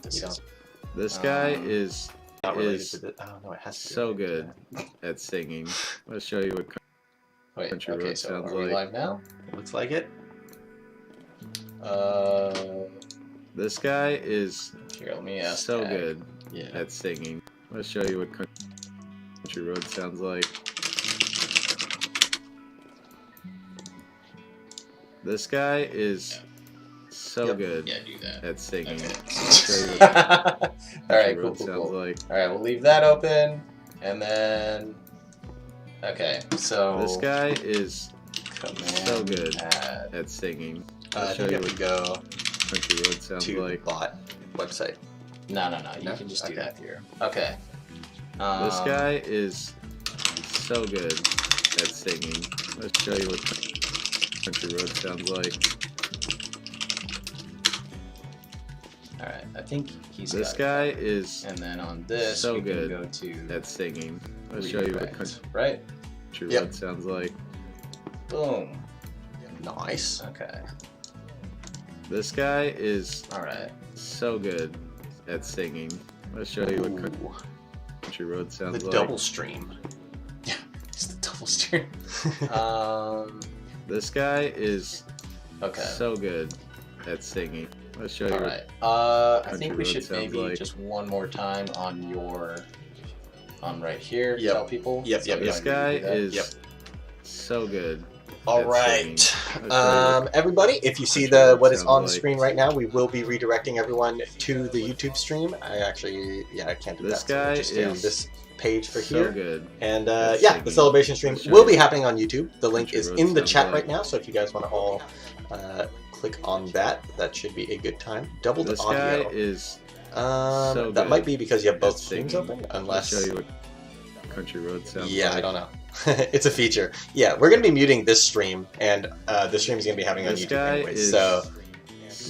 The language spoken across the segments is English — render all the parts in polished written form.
this is. This guy is Not related to the. Oh no, it has to be so related good to at singing. Let's show you what Wait, country okay, road so sounds are we like. live now? Looks like it. This guy is Here, let me ask. so Tag. good Yeah. at singing. Let's show you what country road sounds like. This guy is so good Yeah, do that. at singing. Okay. Let's show you what All right, country cool, road cool, sounds cool. like. All right, we'll leave that open, and then. Okay, so. This guy is Command so good add. at singing. I Let's show think you I what would go country road sounds to the like. bot website. No. You No? can just do Okay. that here. Okay. This guy is so good at singing. Let's show you what country road sounds like. All right, I think he's. This got guy it. is And then on this, so we good can go to. at singing. Let's show you what redirect, right? country Yep. road sounds like. Boom. Nice. Okay. This guy is All right. so good at singing. Let's show you what Ooh, country road sounds the like. double stream. It's the double stream. This guy is Okay. so good at singing. Let's show you All what right. I country think we road should sounds maybe like. just one more time on right here. Yep. Tell people. Yep, So yep, we This don't guy need to do that. is Yep. so good. All at right. singing. Let's show you what Everybody, if you see country road what is sounds on the like. screen right now, we will be redirecting everyone to the YouTube stream. I can't do This that. So we'll guy just stay on is this page for so here. good. And at yeah, singing. the celebration stream Let's show will you be what happening on YouTube. The link country is road in the sounds chat like. right now, so if you guys want to all click on that, that should be a good time. Doubled This guy audio. is that good might be because you have both at streams singing. open, Let's unless. show you what country road sounds Yeah, like. I don't know. It's a feature. Yeah, we're gonna be muting this stream, and the stream is gonna be happening on This YouTube guy anyways. is So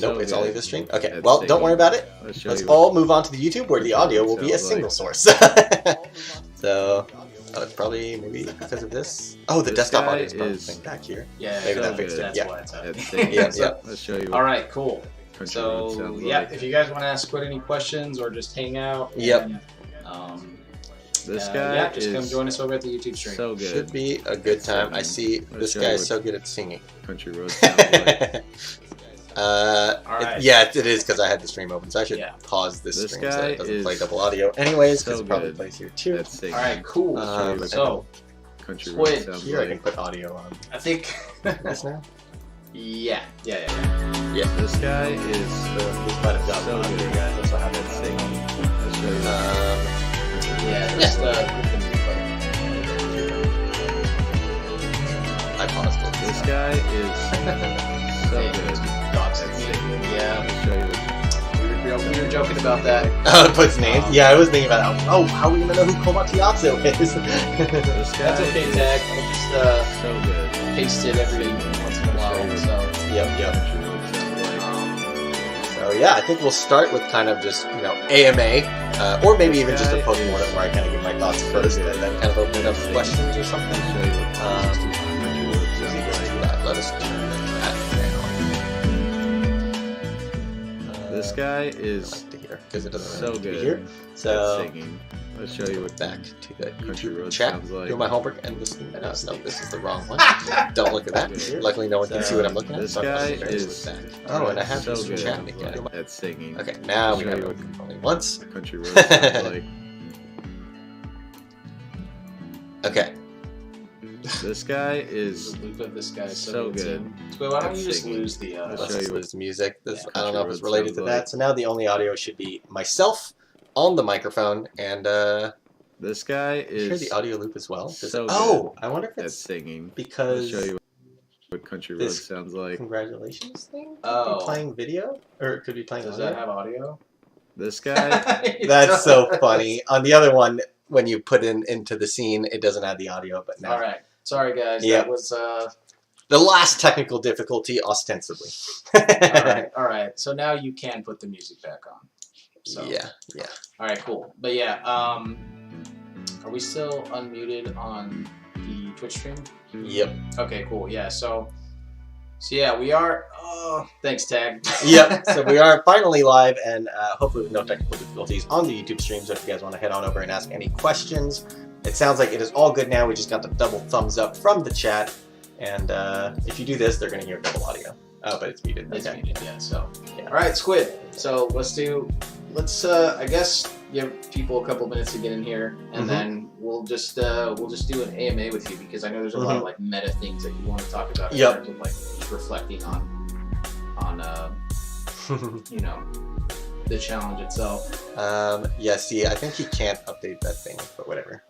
nope, it's good only this stream. Okay, at well, don't worry singing. about it. Let's show Let's you what all move on to the YouTube where the country audio road will be a sounds single like. source. So it's probably maybe because of this. Oh, the This desktop guy audio is probably is back here. Yeah. Maybe so that fixed it. good Yeah. Why it's at up. singing. Yeah, yeah. Let's show you All what right. Cool. country road So sounds yeah, like. if you guys want to ask Squid any questions or just hang out. Yep. And, This guy yeah, just is come join us over at the YouTube stream. so good. Should be a good time. I see this show guy you is what so good at singing. country road sounds like. right. Yeah, it is because I had the stream open, so I should Yeah. pause this This stream so guy it doesn't play is double audio. Anyways, because so it probably good plays here too. at singing. All right. Cool. Let's show you what So country Squid, road sounds Here I can like. put audio on I think. this now. Yeah. This guy is This might have gotten so on good here, guys. That's what at happened. singing. Let's show you what Yeah. Just I paused it. this guy is so good at singing. Yeah. Let's show you what We were joking about that. Oh, it puts names? Yeah, I was thinking about how are we gonna know who Komatiatsu is? this guy That's okay, is Tag. I'll just so good. paste it every once in a while. So. Yep. Country road sounds like. So yeah, I think we'll start with kind of just, AMA, or maybe even just a postmortem where I kind of give my thoughts first and then kind of open it up for questions or something. Let's show you what country road sounds like. Let us turn that This guy is because it doesn't so really need to be good here. at So singing. Let's show you what back to the country YouTube road chat, sounds like. do my homework, and listen. No, this is the wrong one. Don't look at that. Luckily, no one can see what I'm looking at. This so I'm guy just very is back. Oh, and I have so to good chat again. at singing. Okay, now we Show have you it only once. Country road sounds like. Okay. This guy is The loop of this guy is so good. So why don't at you just singing. lose the? I'll Let's show just you what lose the music. This, Yeah, I don't know if country it's road related to sounds that. like. So now the only audio should be myself on the microphone, and this guy hear is the audio loop as well. so oh, I wonder if at it's singing. because I'll show you what country road this sounds like. congratulations thing could Oh. be playing video, or it could be playing Does audio. that have audio? This guy It That's does. so funny. On the other one, when you put into the scene, it doesn't have the audio, but now All right. Sorry, guys. Yeah. That was. the last technical difficulty, ostensibly. All right. So now you can put the music back on. So. Yeah. All right. Cool. But yeah. Are we still unmuted on the Twitch stream? Yep. Okay. Cool. Yeah. So So yeah, we are. Oh, thanks, Tag. Yep. So we are finally live, and hopefully with no technical difficulties on the YouTube stream. So if you guys want to head on over and ask any questions, it sounds like it is all good now. We just got the double thumbs up from the chat, and if you do this, they're going to hear double audio. Oh, but it's muted. It's Okay. muted, yeah. So, Yeah. all right, Squid. So let's I guess give people a couple minutes to get in here, and then we'll just do an AMA with you because I know there's a lot of like meta things that you want to talk about in terms of like reflecting on you know, the challenge itself. Yeah. See, I think you can't update that thing, but whatever.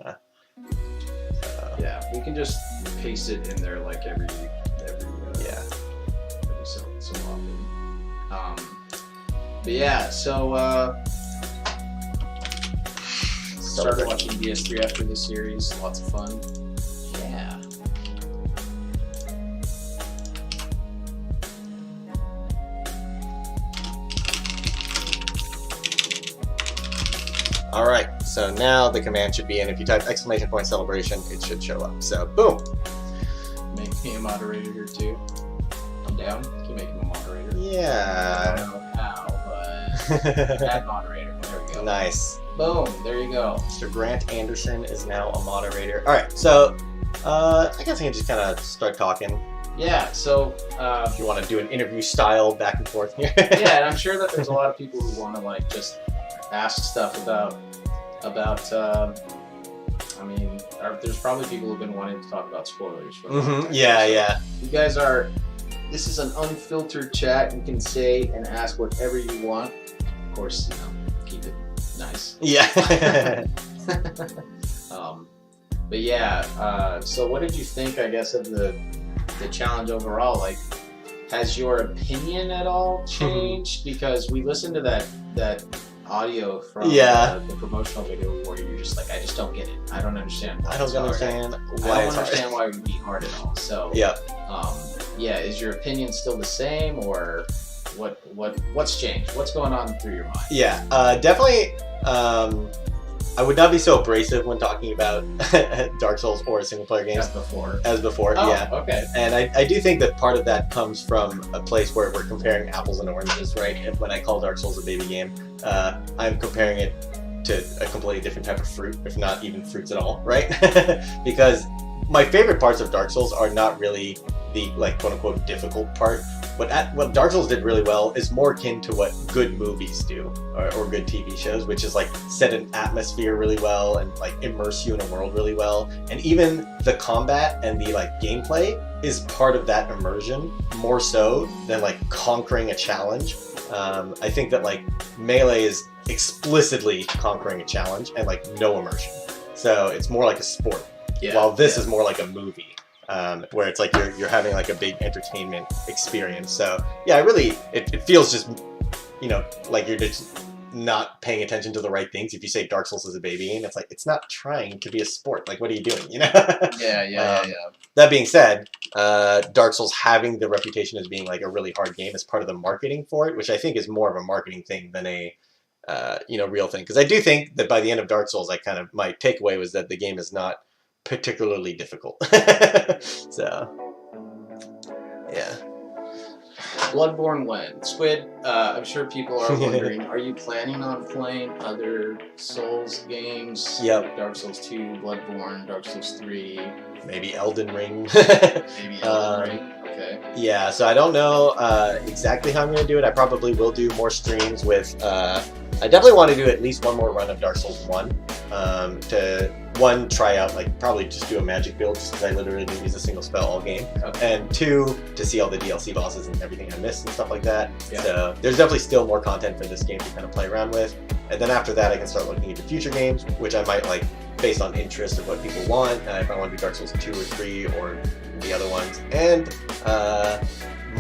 Yeah, we can just paste it in there like every Yeah. so often. But yeah, so started watching DS3 after the series. Lots of fun. Yeah. All right. So now the command should be in. If you type !celebration, it should show up. So boom. Make me a moderator here too. I'm down. Can you make him a moderator? I Yeah. don't know how, but add moderator. There we go. Nice. Boom. There you go. Mr. Grant Anderson is now a moderator. All right. So I guess I can just kind of start talking. Yeah. So If you want to do an interview style back and forth here. yeah, and I'm sure that there's a lot of people who want to like just ask stuff about. I mean, there's probably people who've been wanting to talk about spoilers. For a long time. Yeah. Yeah. You guys are. This is an unfiltered chat. You can say and ask whatever you want. Of course, you know, keep it nice. Yeah. But yeah. So, what did you think? I guess of the challenge overall. Like, has your opinion at all changed? Because we listened to that audio from the promotional video where you're just like, I just don't get it. I don't understand. I don't understand why it would be hard at all. So yeah, is your opinion still the same, or what's changed? What's going on through your mind? Yeah, definitely. I would not be so abrasive when talking about Dark Souls or single player games As before. Oh, yeah. Okay. And I do think that part of that comes from a place where we're comparing apples and oranges, right? And when I call Dark Souls a baby game, I'm comparing it to a completely different type of fruit, if not even fruits at all, right? Because my favorite parts of Dark Souls are not really the like quote unquote difficult part. What Dark Souls did really well is more akin to what good movies do, or good TV shows, which is like set an atmosphere really well and like immerse you in a world really well. And even the combat and the like gameplay is part of that immersion more so than like conquering a challenge. I think that like Melee is explicitly conquering a challenge and like no immersion. So it's more like a sport. While this is more like a movie. Where it's like you're having like a big entertainment experience. So yeah, it feels just, you know, like you're just not paying attention to the right things. If you say Dark Souls is a baby game, it's like it's not trying to be a sport. Like, what are you doing? You know? Yeah. That being said, Dark Souls having the reputation as being like a really hard game is part of the marketing for it, which I think is more of a marketing thing than a real thing. Because I do think that by the end of Dark Souls, my takeaway was that the game is not particularly difficult. So yeah. Bloodborne when? Squid, I'm sure people are wondering, are you planning on playing other Souls games? Yep. Dark Souls 2, Bloodborne, Dark Souls 3. Maybe Elden Ring. Maybe Elden Ring. Okay. Yeah, so I don't know exactly how I'm going to do it. I probably will do more streams with... I definitely want to do at least one more run of Dark Souls 1. To try out, like, probably just do a magic build, just because I literally didn't use a single spell all game. Okay. And 2, to see all the DLC bosses and everything I missed and stuff like that. Yeah. So there's definitely still more content for this game to kind of play around with. And then after that, I can start looking into future games, which I might, like, based on interest of what people want. If I want to do Dark Souls 2 or 3 or the other ones. And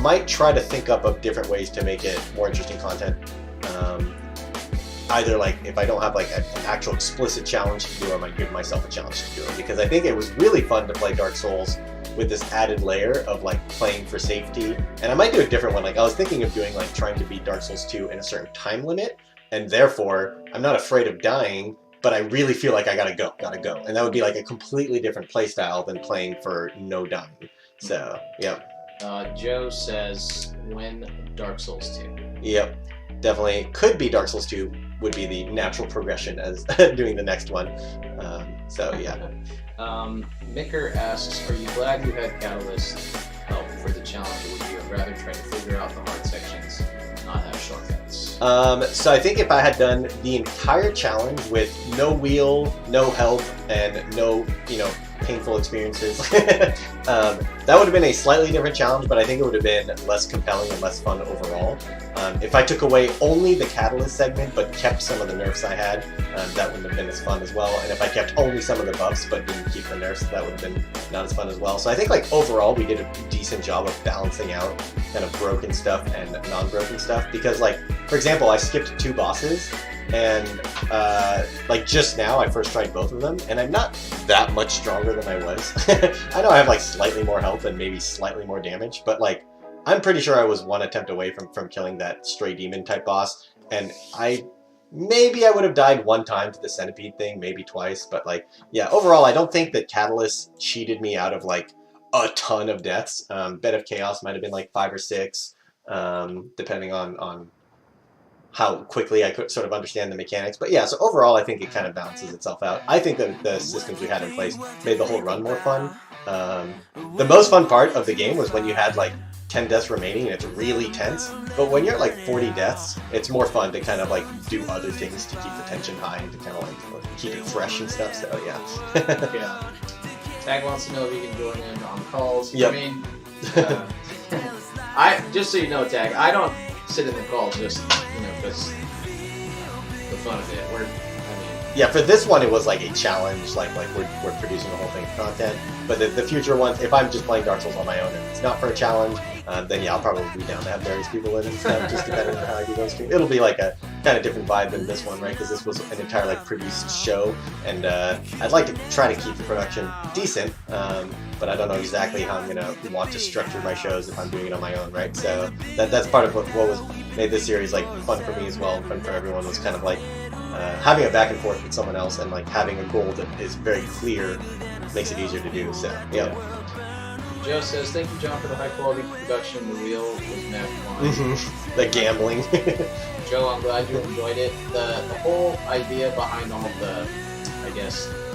might try to think up of different ways to make it more interesting content. Either like if I don't have like an actual explicit challenge to do, I might give myself a challenge to do it, because I think it was really fun to play Dark Souls with this added layer of like playing for safety. And I might do a different one. Like I was thinking of doing like trying to beat Dark Souls 2 in a certain time limit, and therefore I'm not afraid of dying, but I really feel like I gotta go. And that would be like a completely different play style than playing for no dying. So, yeah. Joe says, when Dark Souls 2. Yep, definitely could be Dark Souls 2 would be the natural progression as doing the next one. So yeah. Micker asks, are you glad you had Catalyst help for the challenge, or would you have rather tried to figure out the hard sections, not have shortcuts? So I think if I had done the entire challenge with no wheel, no help, and no, painful experiences, that would have been a slightly different challenge, but I think it would have been less compelling and less fun overall. If I took away only the Catalyst segment, but kept some of the nerfs I had, that wouldn't have been as fun as well. And if I kept only some of the buffs, but didn't keep the nerfs, that would have been not as fun as well. So I think overall, we did a decent job of balancing out kind of broken stuff and non-broken stuff. Because for example, I skipped 2 bosses, and just now I first tried both of them, and I'm not that much stronger than I was. I know I have slightly more health and maybe slightly more damage, but I'm pretty sure I was 1 attempt away from killing that stray demon type boss, and maybe I would have died 1 time to the centipede thing, maybe twice, but yeah, overall I don't think that Catalyst cheated me out of a ton of deaths. Bed of Chaos might have been 5 or 6, depending on how quickly I could sort of understand the mechanics. But yeah, so overall I think it kind of balances itself out. I think that the systems we had in place made the whole run more fun. The most fun part of the game was when you had 10 deaths remaining and it's really tense, but when you're at 40 deaths, it's more fun to kind of do other things to keep the tension high and to kind of keep it fresh and stuff, so yeah. Yeah. Tag wants to know if you can join in on calls. Yep. I mean, just so you know, Tag, I don't sit in the call just, because the fun of it. Yeah, for this one it was a challenge, we're producing the whole thing of content. But the future ones, if I'm just playing Dark Souls on my own and it's not for a challenge, then yeah, I'll probably be down to have various people in and stuff, just depending on how I do those streams. It'll be a kind of different vibe than this one, right? Because this was an entire produced show, and I'd like to try to keep the production decent, but I don't know exactly how I'm gonna want to structure my shows if I'm doing it on my own, right? So that's part of what was made this series fun for me as well, and fun for everyone, was kind of having a back and forth with someone else and having a goal that is very clear makes it easier to do. So yeah. Joe says, thank you, John, for the high quality production. The wheel was mad fun. The gambling. Joe, I'm glad you enjoyed it. The whole idea behind all of the,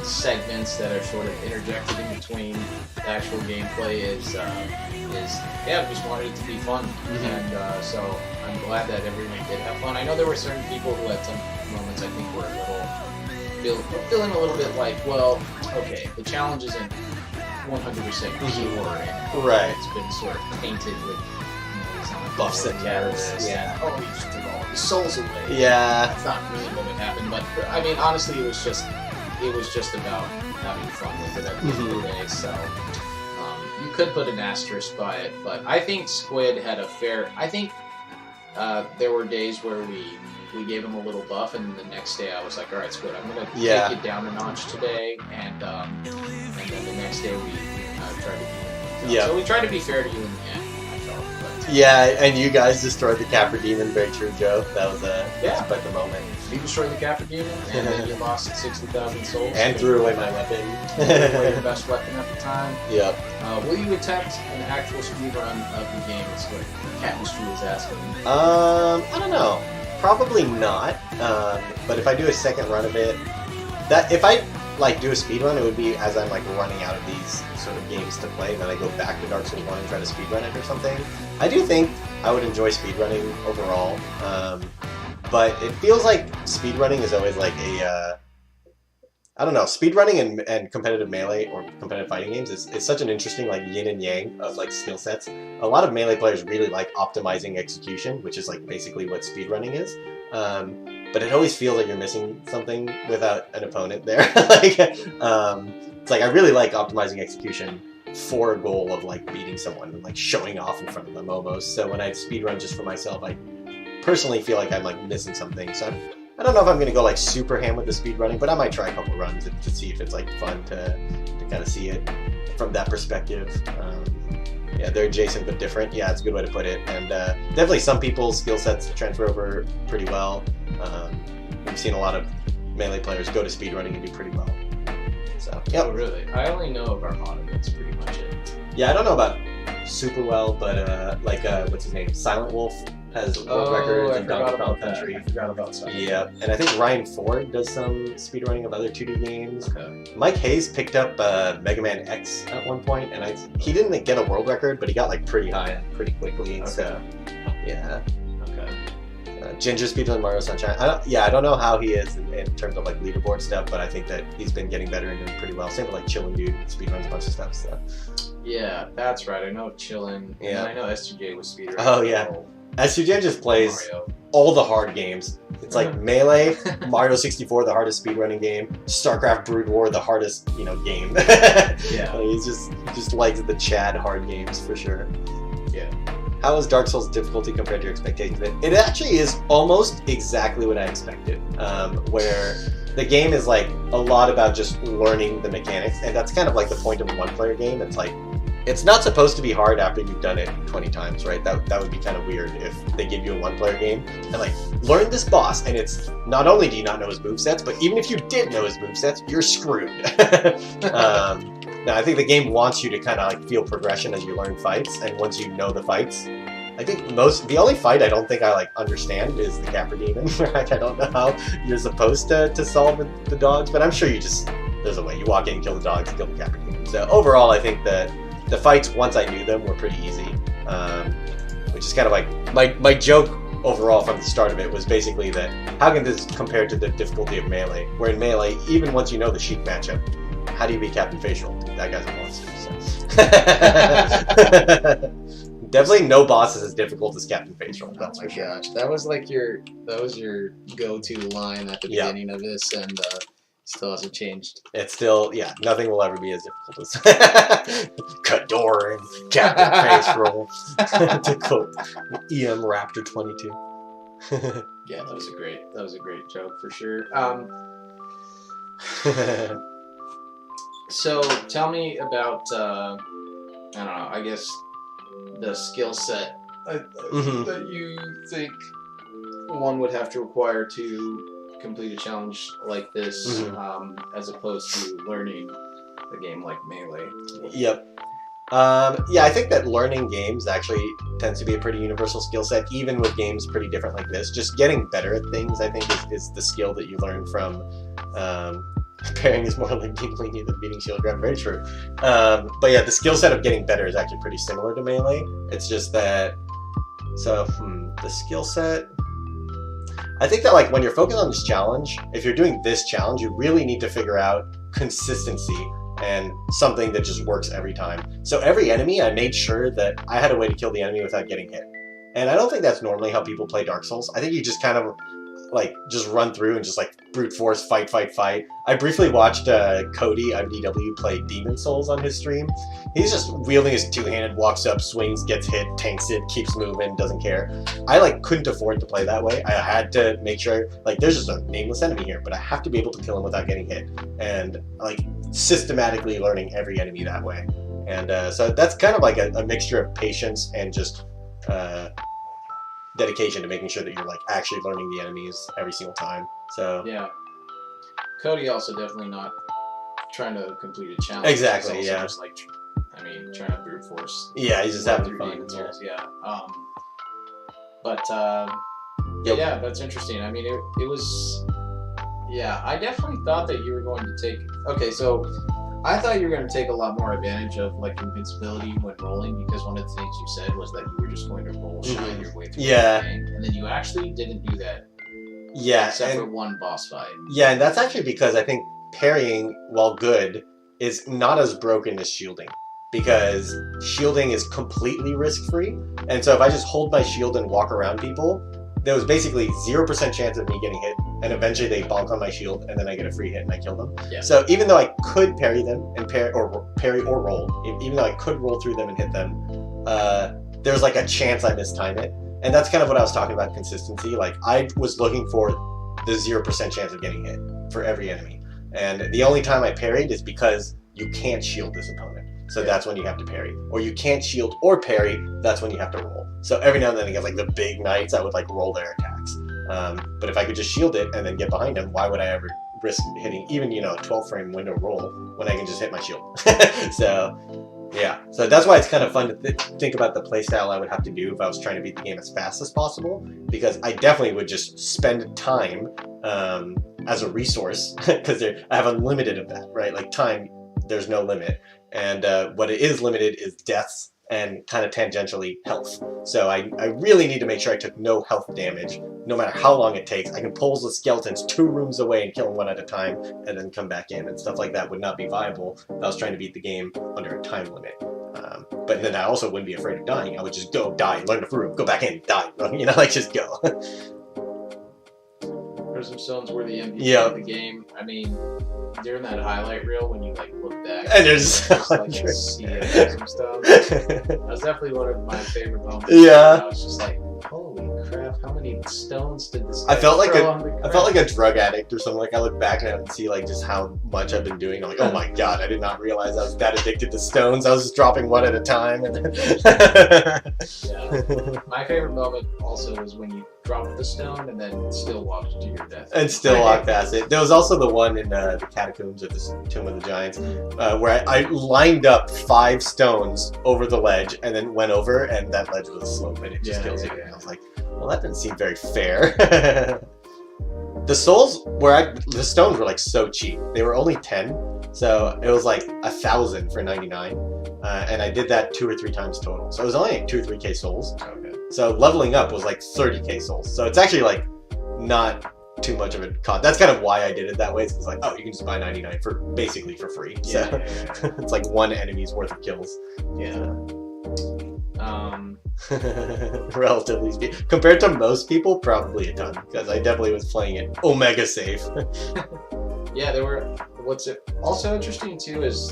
segments that are sort of interjected in between the actual gameplay is yeah, we just wanted it to be fun. And so I'm glad that everyone did have fun. I know there were certain people who at some moments I think were feeling a little bit well, okay, the challenge isn't 100% pure, and right. It's been sort of painted with buffs and nerfs. Yeah. Oh, we just took all the souls away. Yeah. That's not really what would happen, but I mean, honestly, it was just about having fun with it at the end of the day. So you could put an asterisk by it, but I think Squid had a fair. I think there were days where we gave him a little buff, and the next day I was like, all right, Squid, I'm gonna take it down a notch today, and then the next day we tried to be. So we tried to be fair to you in the end. I felt. But, yeah, and you guys destroyed the Capra Demon. Very true, Joe. That was quite the moment. You destroyed the Capra Demon, and then you lost 60,000 souls. And threw away my weapon. Your best weapon at the time. Yep. Will you attempt an actual speedrun of the game? It's what Cat Mystery is asking. I don't know. Probably not. But if I do a second run of it, if I do a speedrun, it would be as I'm running out of these sort of games to play, and then I go back to Dark Souls 1 and try to speedrun it or something. I do think I would enjoy speedrunning overall. But it feels like speedrunning is always I don't know, speedrunning and competitive melee or competitive fighting games is such an interesting yin and yang of skill sets. A lot of melee players really like optimizing execution, which is basically what speedrunning is. But it always feels like you're missing something without an opponent there. It's I really like optimizing execution for a goal of beating someone and showing off in front of them almost. So when I speedrun just for myself, I personally feel like I'm missing something. So I don't know if I'm gonna go super ham with the speed running, but I might try a couple runs to see if it's fun to kind of see it from that perspective. Yeah, they're adjacent but different. Yeah, it's a good way to put it. And definitely some people's skill sets transfer over pretty well. We've seen a lot of melee players go to speedrunning and do pretty well. So, yeah. Oh, really? I only know of Armada. That's pretty much it. Yeah, I don't know about super well, but what's his name? Silent Wolf has world records in Donkey Kong Country. I forgot about that. Yeah, and I think Ryan Ford does some speedrunning of other 2D games. Okay. Mike Hayes picked up Mega Man X at one point, and he didn't get a world record, but he got like pretty high pretty quickly. Okay. So, yeah. Okay. Ginger speedrun Mario Sunshine. I don't know how he is in terms of like leaderboard stuff, but I think that he's been getting better and doing pretty well. Same with like Chillin' Dude speedruns a bunch of stuff. So. Yeah, that's right. I know Chillin'. Yeah. And I know S2J was speedrunning. Oh, yeah. SUJ just plays Mario. all the hard games. It's like Melee, Mario 64, the hardest speedrunning game, StarCraft Brood War, the hardest, game. Yeah. He just likes the Chad hard games for sure. Yeah. How is Dark Souls difficulty compared to your expectations? It actually is almost exactly what I expected, where the game is like a lot about just learning the mechanics, and that's kind of like the point of a one-player game. It's like, it's not supposed to be hard after you've done it 20 times, right? That would be kind of weird if they give you a one-player game and like, learn this boss, and it's not only do you not know his movesets, but even if you did know his movesets, you're screwed. Now, I think the game wants you to kind of like feel progression as you learn fights, and once you know the fights, I think the only fight I don't think I like understand is the Capra Demon. Like, I don't know how you're supposed to solve the dogs, but I'm sure there's a way. You walk in, kill the dogs, kill the Capra Demon. So overall, I think that the fights, once I knew them, were pretty easy, which is kind of like my joke overall from the start of it was basically that how can this compare to the difficulty of Melee? Where in Melee, even once you know the Sheik matchup, how do you beat Captain Facial? That guy's a monster. So. Definitely no boss is as difficult as Captain Facial. That's for sure. Gosh, that was your go-to line at the beginning of this, and still hasn't changed. It's still, nothing will ever be as difficult as Kador and Captain Facial. To quote EM Raptor 22. Yeah, that was a great joke for sure. So tell me about I don't know, I guess the skill set that you think one would have to acquire to complete a challenge like this, as opposed to learning a game like Melee. Yep. I think that learning games actually tends to be a pretty universal skill set, even with games pretty different like this. Just getting better at things, I think, is the skill that you learn from. Pairing is more like being lenient than beating shield grab. Very true. But yeah, the skill set of getting better is actually pretty similar to Melee. It's just that. So the skill set. I think that like when you're focused on this challenge, if you're doing this challenge, you really need to figure out consistency and something that just works every time. So every enemy, I made sure that I had a way to kill the enemy without getting hit. And I don't think that's normally how people play Dark Souls. I think you just kind of like just run through and just like brute force, fight. I briefly watched Cody IDW play Demon Souls on his stream. He's just wielding his two-handed, walks up, swings, gets hit, tanks it, keeps moving, doesn't care. I like couldn't afford to play that way. I had to make sure like there's just a nameless enemy here, but I have to be able to kill him without getting hit, and like systematically learning every enemy that way. And so that's kind of like a mixture of patience and just dedication to making sure that you're like actually learning the enemies every single time. So yeah, Cody also definitely not trying to complete a challenge. Exactly. He's Yeah. just like, trying to brute force. Yeah, he's just having through fun. Demon Yeah. Souls, yeah, that's interesting. I mean, it was. Yeah, I definitely thought that you were going to take. Okay, so I thought you were going to take a lot more advantage of like invincibility when rolling, because one of the things you said was that you were just going to roll shine your way through the game, and then you actually didn't do that. Yeah, except for one boss fight. Yeah, and that's actually because I think parrying, while good, is not as broken as shielding. Because shielding is completely risk-free, and so if I just hold my shield and walk around people, there was basically 0% chance of me getting hit, and eventually they bonk on my shield, and then I get a free hit and I kill them. Yeah. So even though I could parry them and parry or roll, even though I could roll through them and hit them, there's like a chance I mistime it. And that's kind of what I was talking about, consistency. Like, I was looking for the 0% chance of getting hit for every enemy. And the only time I parried is because you can't shield this opponent. So that's when you have to parry. Or you can't shield or parry, that's when you have to roll. So every now and then again, like the big knights, I would like roll their attacks. But if I could just shield it and then get behind him, why would I ever risk hitting even, a 12 frame window roll when I can just hit my shield? So Yeah, so that's why it's kind of fun to think about the playstyle I would have to do if I was trying to beat the game as fast as possible, because I definitely would just spend time as a resource, because I have unlimited of that, right? Like time, there's no limit, and what it is limited is deaths and kind of tangentially health. So I really need to make sure I took no health damage, no matter how long it takes. I can pull the skeletons 2 rooms away and kill them one at a time, and then come back in, and stuff like that would not be viable if I was trying to beat the game under a time limit. But then I also wouldn't be afraid of dying. I would just go, die, learn the room, go back in, die. You know, like just go. Prism Stones were the MVP Yeah. of the game. I mean, during that highlight reel, when you like look back, And there's like a sea of Prism Stones. That was definitely one of my favorite moments. Yeah. I was just like, holy crap! How many stones did this? I guy felt like throw on the I ground? felt like a drug addict or something. Like I look back and I would see like just how much I've been doing. I'm like, oh my god, I did not realize I was that addicted to stones. I was just dropping one at a time. And Yeah. My favorite moment also was when you dropped the stone and then still walked to your death. and still walk past it. There was also the one in the catacombs of the Tomb of the Giants where I lined up 5 stones over the ledge and then went over, and that ledge was a slope and it just kills you. And I was like, well, that didn't seem very fair. The souls the stones were like so cheap. They were only 10, so it was like 1,000 for 99, and I did that 2 or 3 times total. So it was only like 2 or 3k souls. Okay. So leveling up was like 30k souls. So it's actually like not too much of a cost. That's kind of why I did it that way. It's like, oh, you can just buy 99 for basically for free. Yeah, So yeah. it's like 1 enemy's worth of kills. Yeah. Relatively speaking, compared to most people, probably a ton, because I definitely was playing it Omega safe. Yeah, there were. What's also interesting too is,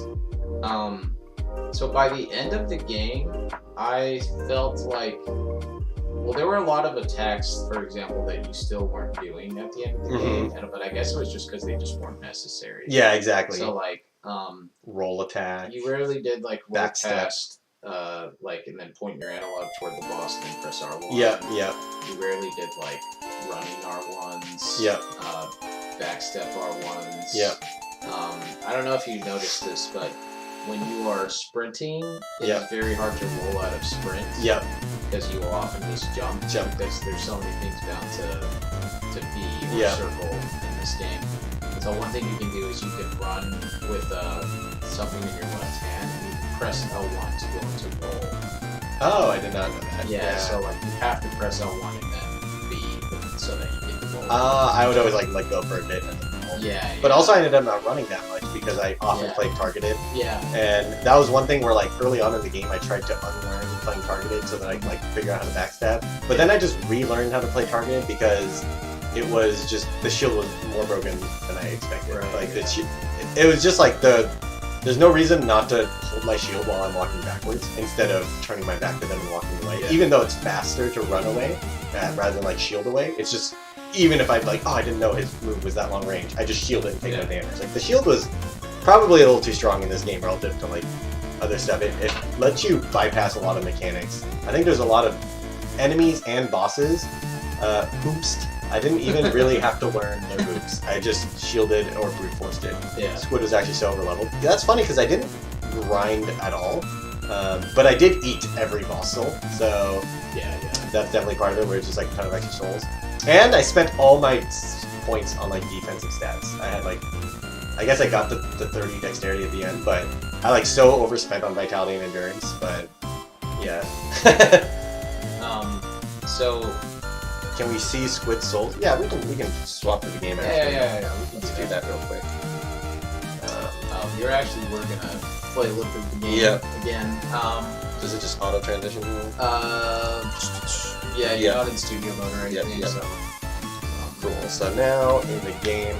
so by the end of the game, I felt like, well, there were a lot of attacks, for example, that you still weren't doing at the end of the game, but I guess it was just because they just weren't necessary. Yeah, exactly. So like, Roll attack. you rarely did like roll Backstep. past, like, and then point your analog toward the boss and then press R1. Yep, yep, You rarely did like running R1s. yep, Backstep R1s. yep. I don't know if you noticed this, but when you are sprinting, it's very hard to roll out of sprint. Yep. Because you will often just jump. Because there's so many things down to B or circle in this game. So one thing you can do is you can run with something in your left hand, and you can press L1 to go into roll. Oh, I did not know that. Yeah, so like you have to press L1 and then B so that you get the roll. I would always like let go for a bit and then roll. Yeah. But also I ended up not running that much because I often played targeted. Yeah. And that was one thing where like early on in the game I tried to unlearn playing targeted so that I could like figure out how to backstab. But then I just relearned how to play targeted because it was just the shield was more broken than I expected. Right, Like it was just like there's no reason not to hold my shield while I'm walking backwards instead of turning my back to them and walking away. Yeah. Even though it's faster to run away rather than like shield away, it's just even if I'd like, oh, I didn't know his move was that long range, I just shield it and take no damage. Like the shield was probably a little too strong in this game relative to like other stuff. It lets you bypass a lot of mechanics. I think there's a lot of enemies and bosses hoops. I didn't even really have to learn their moves. I just shielded or brute forced it. Yeah. Squid was actually so overleveled. Yeah, that's funny because I didn't grind at all, but I did eat every boss soul. So Yeah. that's definitely part of it, where it's just like a ton of extra souls. And I spent all my points on like defensive stats. I had like, I guess I got the 30 dexterity at the end, but I like so overspent on vitality and endurance. But yeah. So Can we see Squid's souls? Yeah, we can swap through the game. Actually. yeah. Let's do that real quick. We're gonna play a little bit of the game again. Does it just auto transition? Yeah, you're not in studio mode or anything. So Cool. So now in the game,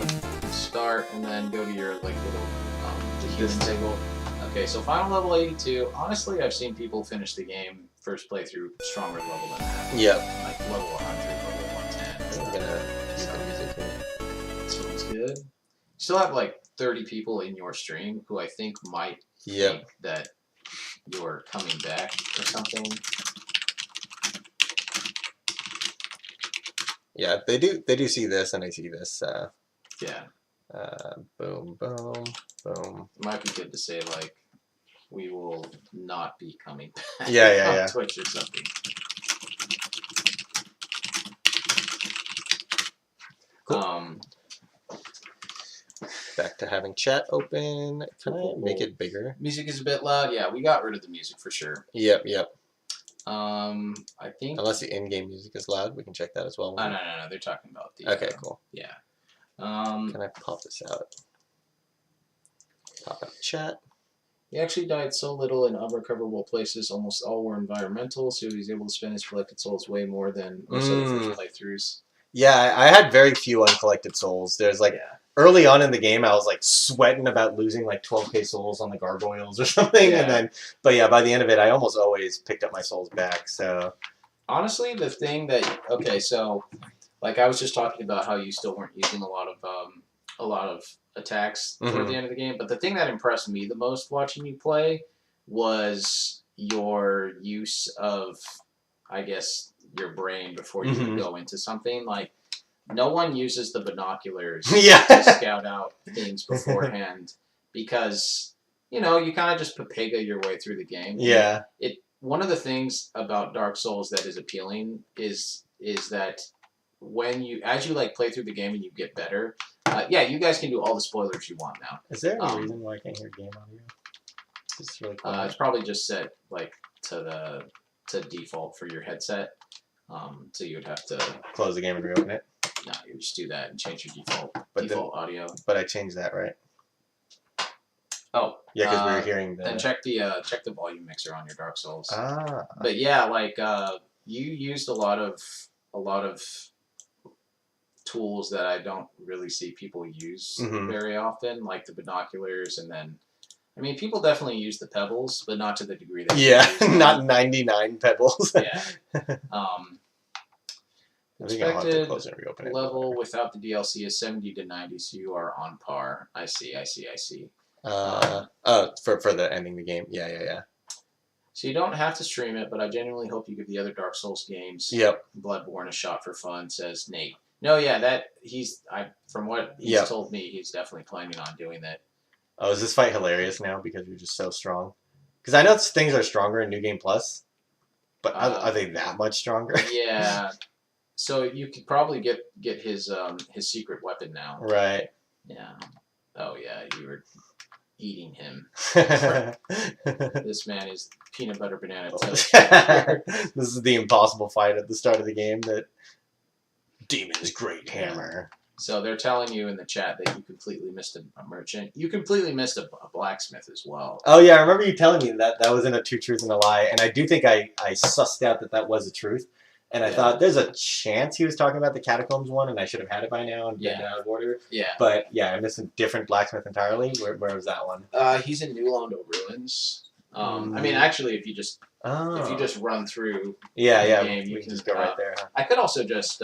start and then go to your like little human table. Okay, so final level 82. Honestly, I've seen people finish the game first playthrough stronger level than that. Like level 100, level 110. I'm gonna use the music here. Sounds good. Still have like 30 people in your stream who I think might think that you're coming back or something. Yeah, they do see this, and I see this. Yeah. Boom, boom, boom. It might be good to say like we will not be coming back Yeah. on Twitch or something. Cool. Back to having chat open. Can I make it bigger? Music is a bit loud. Yeah, we got rid of the music for sure. Yep. I think Unless the in-game music is loud, we can check that as well. Oh, no. They're talking about the. Okay, cool. Yeah. Can I pop this out? Pop out chat. He actually died so little in unrecoverable places. Almost all were environmental, so he was able to spend his collected souls way more than most other first playthroughs. Yeah, I had very few uncollected souls. There's like early on in the game, I was like sweating about losing like 12k souls on the gargoyles or something, and then, but yeah, by the end of it, I almost always picked up my souls back. So honestly, the thing that so like I was just talking about how you still weren't using a lot of attacks toward the end of the game, but the thing that impressed me the most watching you play was your use of, I guess, your brain before you go into something. Like, no one uses the binoculars to scout out things beforehand because, you kind of just Papega your way through the game. Yeah. One of the things about Dark Souls that is appealing is that as you like play through the game and you get better, you guys can do all the spoilers you want now. Is there a reason why I can't hear game audio? It's really cool. It's probably just set like to default for your headset. So you would have to close the game and reopen it. No, you just do that and change your default audio. But I changed that, right? Oh, yeah, because we were hearing the. Then check the volume mixer on your Dark Souls. Ah. But yeah, like you used a lot of tools that I don't really see people use very often, like the binoculars, and then. I mean, people definitely use the pebbles, but not to the degree that not 99 pebbles. Yeah. Expected level without the DLC is 70 to 90, so you are on par. I see. For the ending the game. Yeah. So you don't have to stream it, but I genuinely hope you give the other Dark Souls games, Bloodborne, a shot for fun, says Nate. No, yeah, from what he's told me, he's definitely planning on doing that. Oh, is this fight hilarious now because you're just so strong? Because I know things are stronger in New Game Plus, but are they that much stronger? Yeah. So you could probably get his secret weapon now. Right. Yeah. Oh yeah, you were eating him. This man is peanut butter banana toast. This is the impossible fight at the start of the game. That Demon's Great Hammer. So they're telling you in the chat that you completely missed a merchant. You completely missed a blacksmith as well. Oh yeah, I remember you telling me that wasn't a 2 truths and a lie, and I do think I sussed out that was a truth. And I thought there's a chance he was talking about the Catacombs one, and I should have had it by now and been out of order. Yeah. But yeah, I missed a different blacksmith entirely. Where was that one? He's in New Londo Ruins. I mean, actually, if you just run through the game, you can just go right there. Huh? I could also just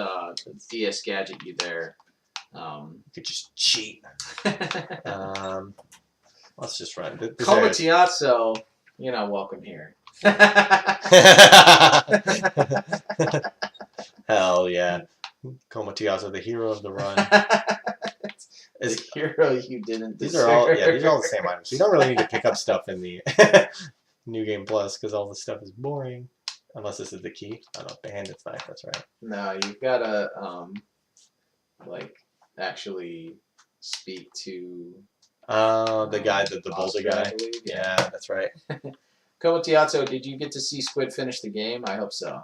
DS gadget you there. You could just cheat. Let's just run. Comitiazzo, welcome here. Hell yeah. Comitiazzo, the hero of the run. The hero you didn't these deserve. are all the same items. You don't really need to pick up stuff in the New Game Plus because all the stuff is boring. Unless this is the key. I don't know, bandit's knife, that's right. No, you've gotta actually speak to the guy, the boulder guy. Yeah, that's right. Comitiazzo, did you get to see Squid finish the game? I hope so.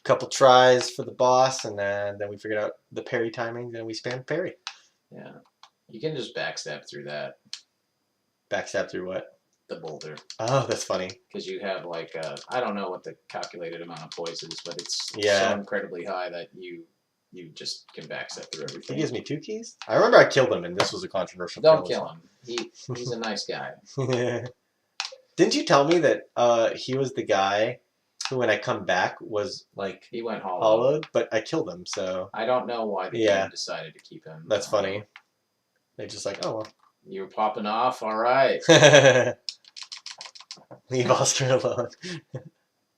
Couple tries for the boss, and then we figured out the parry timing, and we spammed parry. Yeah. You can just backstab through that. Backstab through what? The boulder. Oh, that's funny. Because you have I don't know what the calculated amount of poise is, but it's so incredibly high that you just can backstab through everything. He gives me 2 keys? I remember I killed him, and this was a controversial Don't kill him. He's a nice guy. Didn't you tell me that he was the guy who, when I come back, was he went hollowed, but I killed him, so I don't know why the game decided to keep him. That's funny. They just oh well. You were popping off, alright. Leave Oscar alone.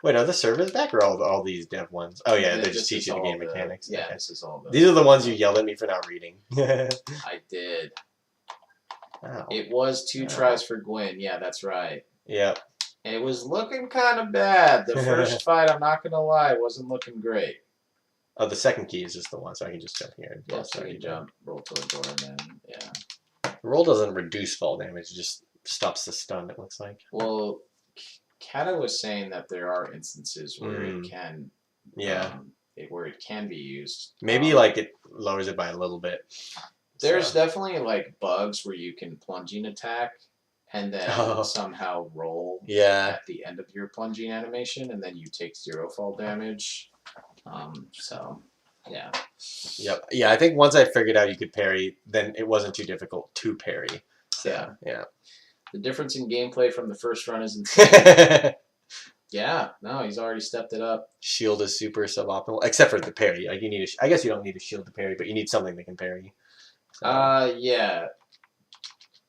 Wait, are the servers back or all these dev ones? Oh yeah, they just teach you the game mechanics. Yeah, this is all These are the ones you yelled at me for not reading. I did. Ow. It was 2 Ow. tries for Gwyn. Yeah, that's right. Yep. And it was looking kind of bad. The first fight, I'm not going to lie, wasn't looking great. Oh, the second key is just the one, so I can just jump here. And Yeah, so you jump, roll to the door, and then, yeah. Roll doesn't reduce fall damage, it just stops the stun, it looks like. Well, Kata was saying that there are instances where it can... Yeah. Where it can be used. Maybe, like, it lowers it by a little bit. There's definitely, like, bugs where you can plunging attack and then somehow roll at the end of your plunging animation, and then you take 0 fall damage. So, yeah. Yep. Yeah, I think once I figured out you could parry, then it wasn't too difficult to parry. So, yeah. The difference in gameplay from the first run is insane. Yeah, no, he's already stepped it up. Shield is super suboptimal, except for the parry. Like you need, I guess you don't need a shield to parry, but you need something that can parry. So. Yeah.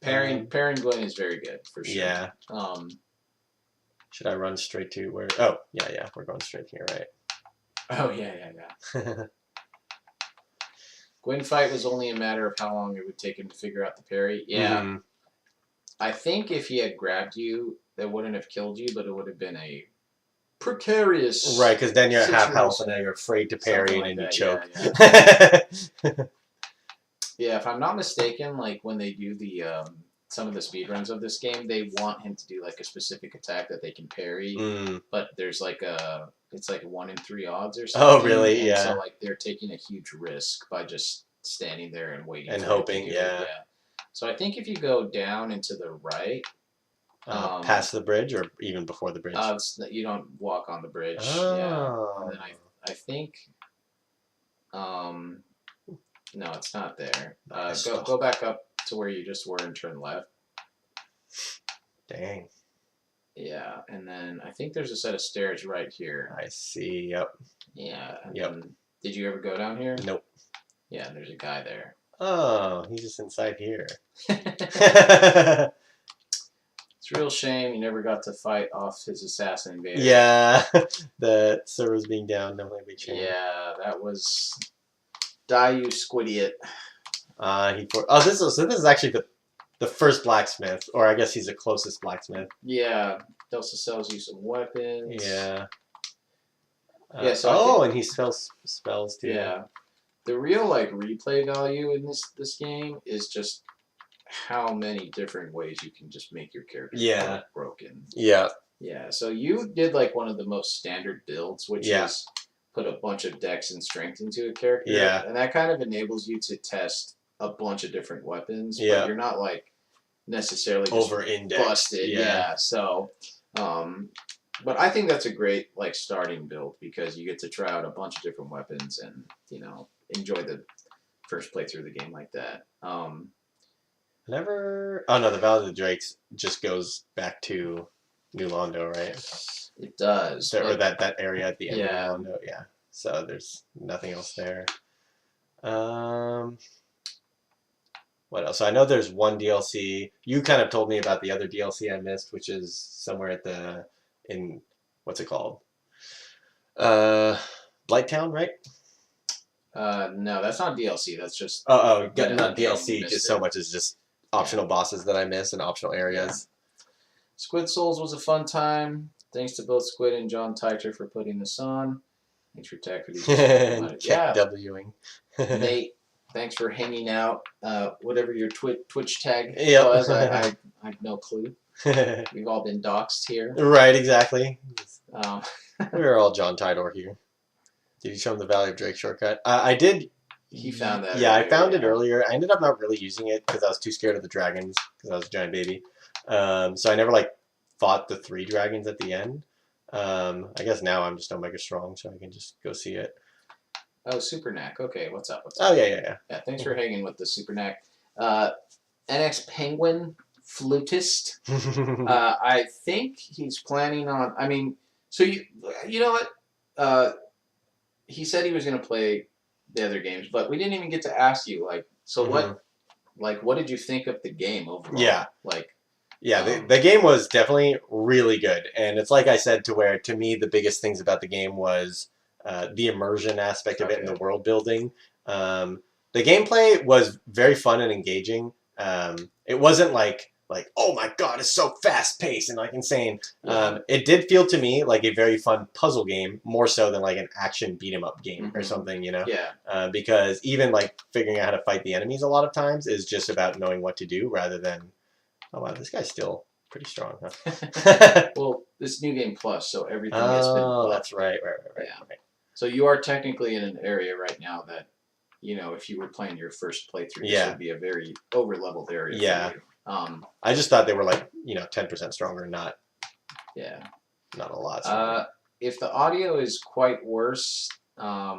Parrying Gwyn is very good for sure. Yeah. Should I run straight to where? Oh, yeah, we're going straight here, right? Oh yeah. Gwyn fight was only a matter of how long it would take him to figure out the parry. Yeah. I think if he had grabbed you, that wouldn't have killed you, but it would have been a precarious. Right, because then you're at half health and then you're afraid to parry and then you choke. Yeah, if I'm not mistaken, like when they do the some of the speedruns of this game, they want him to do like a specific attack that they can parry, but there's like it's like 1 in 3 odds or something. Oh, really? And yeah. So like they're taking a huge risk by just standing there and waiting and hoping. Yeah. So I think if you go down and to the right. Past the bridge or even before the bridge? You don't walk on the bridge. Oh. Yeah. And then I think. No, it's not there. Go back up to where you just were and turn left. Dang. Yeah, and then I think there's a set of stairs right here. I see. Yep. Yeah. Did you ever go down here? Nope. Yeah, there's a guy there. Oh, he's just inside here. It's a real shame you never got to fight off his assassin invader. Yeah, the servers being down definitely a big shame. Yeah, that was die you squidiot. This is actually the first blacksmith, or I guess he's the closest blacksmith. Yeah, he also sells you some weapons. Yeah. So and he spells too. Yeah, the real like replay value in this game is just how many different ways you can just make your character broken. Yeah. Yeah. So you did like one of the most standard builds, which is put a bunch of dex and strength into a character. Yeah. And that kind of enables you to test a bunch of different weapons. Yeah. But you're not like necessarily just over-indexed. Busted. Yeah. So but I think that's a great like starting build because you get to try out a bunch of different weapons and, enjoy the first playthrough of the game like that. Oh no, the Valley of the Drakes just goes back to New Londo, right? It does. Or that area at the end of New Londo, yeah. So there's nothing else there. What else? So I know there's one DLC. You kind of told me about the other DLC I missed, which is somewhere in what's it called? Blighttown, right? No, that's not DLC. That's just not DLC. Just so much as just optional bosses that I miss and optional areas. Yeah. Squid Souls was a fun time. Thanks to both Squid and John Titor for putting this on. Thanks for tech for these. Wing. Nate, thanks for hanging out. Whatever your Twitch tag was, I have no clue. We've all been doxxed here. Right, exactly. We're all John Titor here. Did you show him the Valley of Drake shortcut? I did. He found that. Yeah, I found it earlier. I ended up not really using it because I was too scared of the dragons because I was a giant baby. So I never fought the 3 dragons at the end. I guess now I'm just Omega Strong, so I can just go see it. Oh, Super Knack. Okay, what's up? Oh, yeah. Yeah, thanks for hanging with the Super Knack. NX Penguin Flutist. I think he's planning on... I mean, so you know what? He said he was going to play the other games, but we didn't even get to ask you, what did you think of the game overall? Yeah. The game was definitely really good. And it's like I said, to me, the biggest things about the game was the immersion aspect of it and the world building. The gameplay was very fun and engaging. It wasn't like oh my god, it's so fast paced and like insane. It did feel to me like a very fun puzzle game, more so than like an action beat 'em up game or something, you know? Yeah. Because even like figuring out how to fight the enemies a lot of times is just about knowing what to do rather than, oh wow, this guy's still pretty strong, huh? Well, this New Game Plus, so everything has been buffed. That's right. Yeah. So you are technically in an area right now that, you know, if you were playing your first playthrough, this would be a very over-leveled area for you. I just thought they were like, 10% stronger, not a lot stronger. If the audio is quite worse, I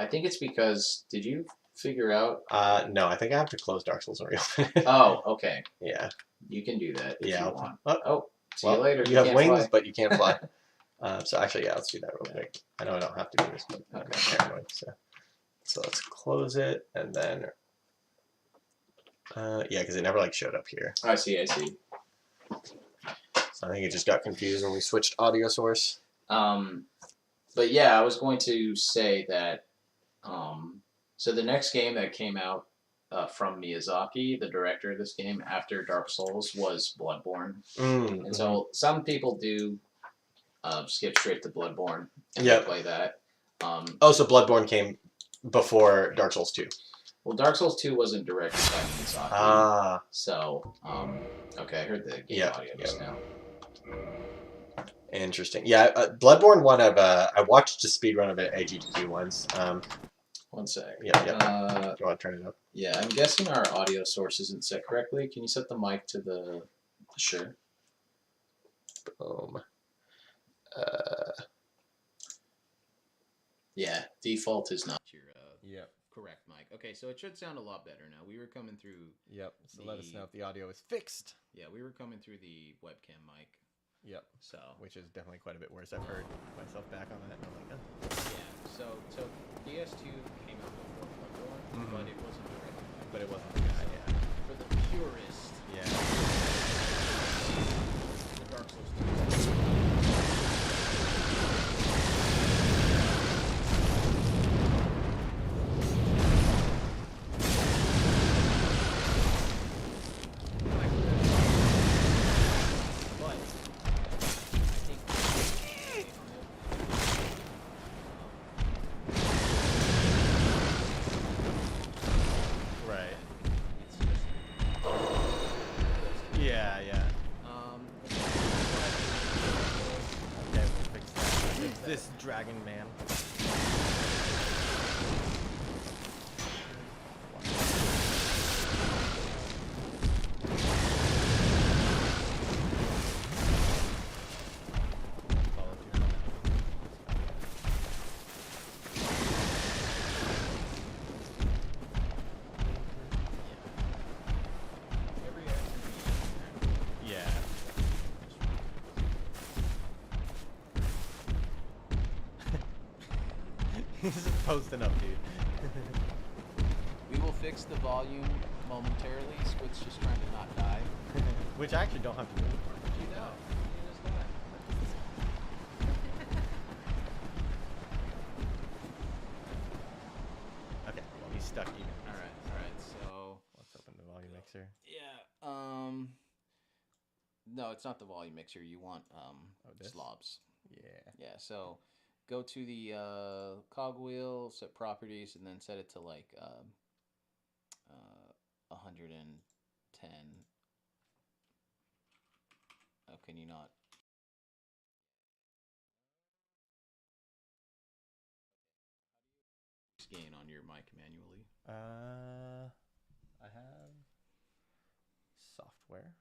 think it's because, did you figure out? No, I think I have to close Dark Souls and reopen it. Oh, okay. Yeah. You can do that if you want. See you later. You have wings, fly. but you can't fly. So actually, let's do that real quick. I know I don't have to do this, but I'm paranoid. So let's close it, and then because it never like showed up here. I see. So I think it just got confused when we switched audio source. But yeah, I was going to say that. So the next game that came out from Miyazaki, the director of this game, after Dark Souls, was Bloodborne. And so some people do skip straight to Bloodborne and play that. So Bloodborne came before Dark Souls 2. Well, Dark Souls 2 wasn't directed by Miyazaki. So, okay, I heard the game audio just now. Interesting. Yeah, Bloodborne one of I watched a speedrun of it at AGDQ once. One sec. Yeah. Do you want to turn it up? Yeah, I'm guessing our audio source isn't set correctly. Can you set the mic to the sure? Boom. Yeah, default is not your correct mic. Okay, so it should sound a lot better now. We were coming through. Yep. So let us know if the audio is fixed. Yeah, we were coming through the webcam mic. Yep. So, which is definitely quite a bit worse. I've heard myself back on that. And I'm like, oh. Yeah. So PS2 came out before Bloodborne, but it wasn't directed. But it wasn't the guy. Yeah. For the purist. Yeah. The Dark Souls 2. This dragon man. He's just posting up, dude. We will fix the volume momentarily. Squid's just trying to not die. Which I actually don't have to do. You know. Okay, well he's stuck even. Alright, so let's open the volume mixer. Yeah, no, it's not the volume mixer. You want slobs. Yeah, so go to the cogwheel, set properties, and then set it to like 110. Oh, can you not? Gain on your mic manually. I have software.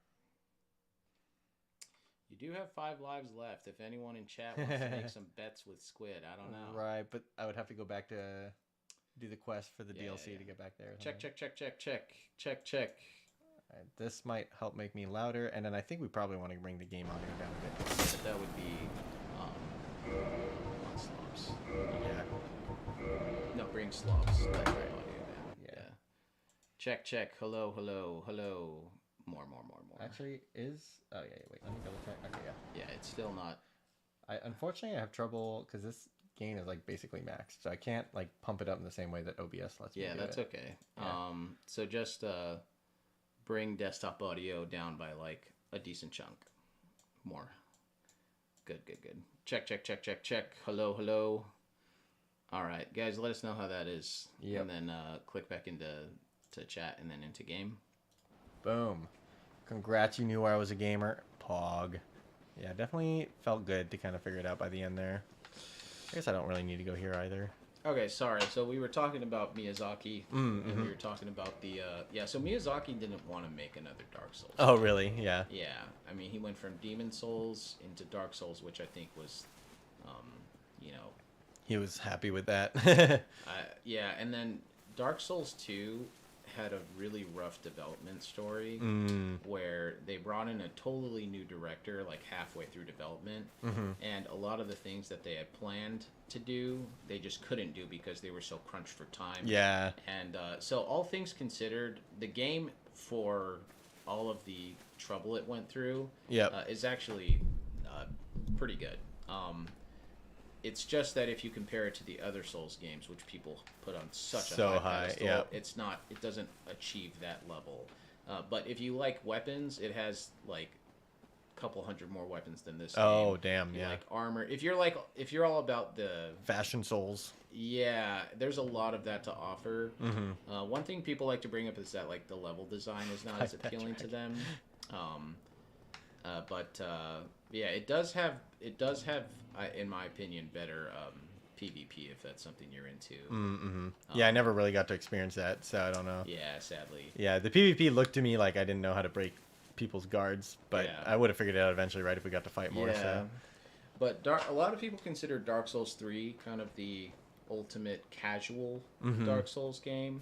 You do have 5 lives left. If anyone in chat wants to make some bets with Squid, I don't know. Right, but I would have to go back to do the quest for the DLC to get back there. Check. Right, this might help make me louder, and then I think we probably want to bring the game audio down a bit. But that would be on slobs. Yeah. No, bring slobs. Audio down. Yeah. Check. Hello. More. Actually, wait, let me double check. Okay, yeah. Yeah, it's still not. Unfortunately, I have trouble because gain is like basically maxed, so I can't like pump it up in the same way that OBS lets me. Yeah, do that's it. okay. Yeah. So just bring desktop audio down by like a decent chunk more. Good. Check. Hello. All right, guys, let us know how that is. Yep. And then click back into chat and then into game. Boom. Congrats, you knew I was a gamer. Pog. Yeah, definitely felt good to kind of figure it out by the end there. I guess I don't really need to go here either. Okay, sorry. So we were talking about Miyazaki, and we were talking about the So Miyazaki didn't want to make another Dark Souls. Oh, really? Yeah. Yeah, I mean, he went from Demon Souls into Dark Souls, which I think was, He was happy with that. yeah. And then Dark Souls 2 had a really rough development story where they brought in a totally new director like halfway through development, and a lot of the things that they had planned to do they just couldn't do because they were so crunched for time. Yeah. And so all things considered, the game, for all of the trouble it went through, is actually pretty good. It's just that if you compare it to the other Souls games, which people put on such a high pedestal, it doesn't achieve that level. But if you like weapons, it has like a couple hundred more weapons than this game. Oh, damn, You yeah. like armor. If you're all about the Fashion Souls. yeah, there's a lot of that to offer. One thing people like to bring up is that like the level design is not as appealing to them. Yeah, it does have, in my opinion, better PvP if that's something you're into. Yeah, I never really got to experience that, so I don't know. Yeah, sadly. Yeah, the PvP looked to me like I didn't know how to break people's guards, but Yeah. I would have figured it out eventually, right, if we got to fight more. Yeah. So. But a lot of people consider Dark Souls 3 kind of the ultimate casual Dark Souls game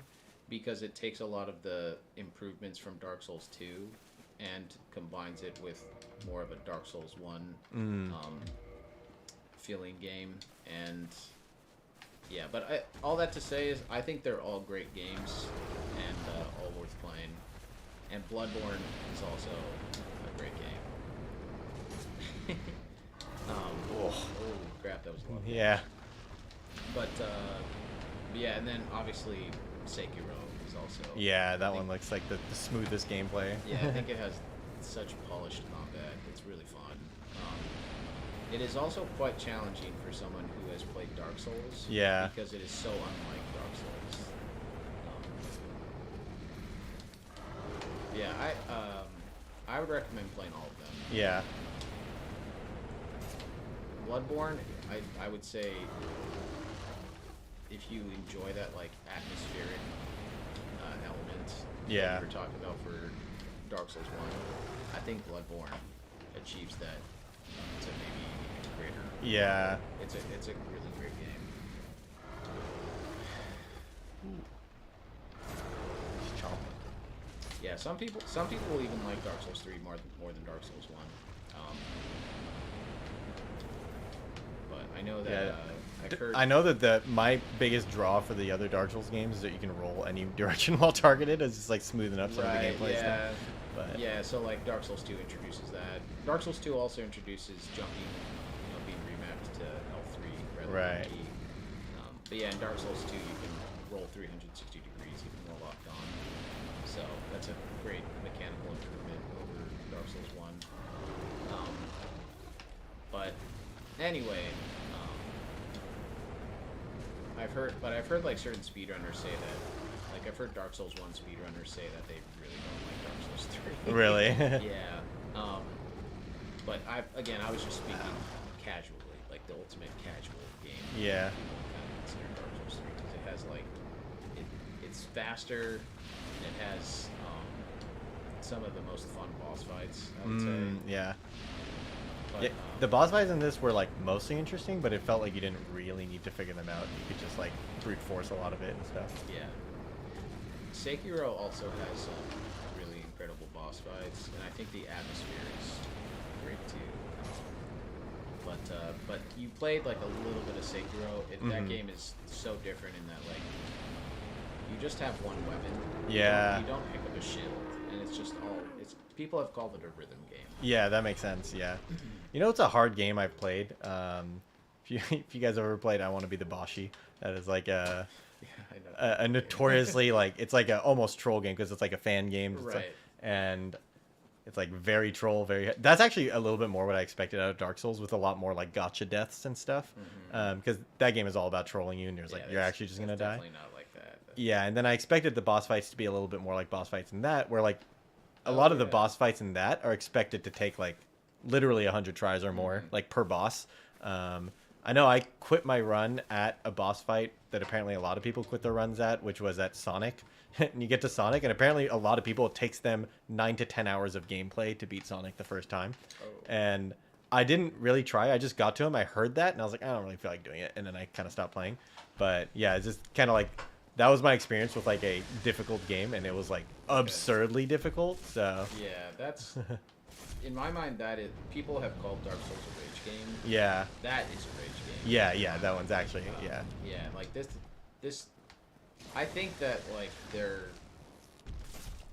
because it takes a lot of the improvements from Dark Souls 2 and combines it with more of a Dark Souls 1 feeling game. And yeah, but all that to say is I think they're all great games and all worth playing. And Bloodborne is also a great game. Oh crap, that was a lot. Yeah. But yeah, and then obviously Sekiro is also. Yeah, that one looks like the smoothest gameplay. Yeah, I think it has such polished combat. It's really fun. It is also quite challenging for someone who has played Dark Souls. Yeah. Because it is so unlike Dark Souls. Yeah, I would recommend playing all of them. Yeah. Bloodborne, I would say, if you enjoy that like atmospheric element that we were talking about for Dark Souls 1, I think Bloodborne achieves that to maybe even greater. Yeah. It's a really great game. Just chomping. Yeah, some people will even like Dark Souls 3 more than Dark Souls 1. But I know that I've heard. I know that my biggest draw for the other Dark Souls games is that you can roll any direction while targeted. It's just like smoothing up some of the gameplay stuff. But yeah, so like Dark Souls 2 introduces that. Dark Souls 2 also introduces jumping, being remapped to L3 rather than E. But yeah, in Dark Souls 2 you can roll 360 degrees even while locked on. So that's a great mechanical improvement over Dark Souls 1. But anyway, I've heard like certain speedrunners say that, like I've heard Dark Souls 1 speedrunners say that they really don't like Dark Souls 3. Really? Yeah. But I was just speaking casually, like the ultimate casual game. Yeah. People kind of consider Dark Souls 3 because it has like, it's faster, and it has some of the most fun boss fights, I would say. Yeah. But, Yeah, the boss fights in this were like mostly interesting, but it felt like you didn't really need to figure them out. You could just like brute force a lot of it and stuff. Yeah. Sekiro also has some really incredible boss fights, and I think the atmosphere is great too. But you played like a little bit of Sekiro. That game is so different in that like you just have one weapon. Yeah. You don't pick up a shield, and it's just all. People have called it a rhythm game. Yeah, that makes sense. Yeah. You know, it's a hard game I've played. if you guys ever played I Want to Be the Boshi, that is like a Yeah, I know. a notoriously like it's like a almost troll game because it's like a fan game. It's Right. like, and it's like very troll, very. That's actually a little bit more what I expected out of Dark Souls, with a lot more like gotcha deaths and stuff. Because that game is all about trolling you, and there's like Yeah, you're that's- actually just gonna that's die. Definitely not like that. Yeah, and then I expected the boss fights to be a little bit more like boss fights in that, where like a lot of the yeah. boss fights in that are expected to take like literally 100 tries or more, like per boss. I know I quit my run at a boss fight that apparently a lot of people quit their runs at, which was at Sonic. And you get to Sonic, and apparently a lot of people, it takes them 9 to 10 hours of gameplay to beat Sonic the first time. Oh. And I didn't really try. I just got to him. I heard that, and I was like, I don't really feel like doing it. And then I kind of stopped playing. But yeah, it's just kind of like, that was my experience with like a difficult game, and it was like absurdly difficult. So Yeah, that's in my mind. That is, people have called Dark Souls a rage game. yeah, That is a rage game. yeah, that one's actually yeah. Yeah, like this. I think that like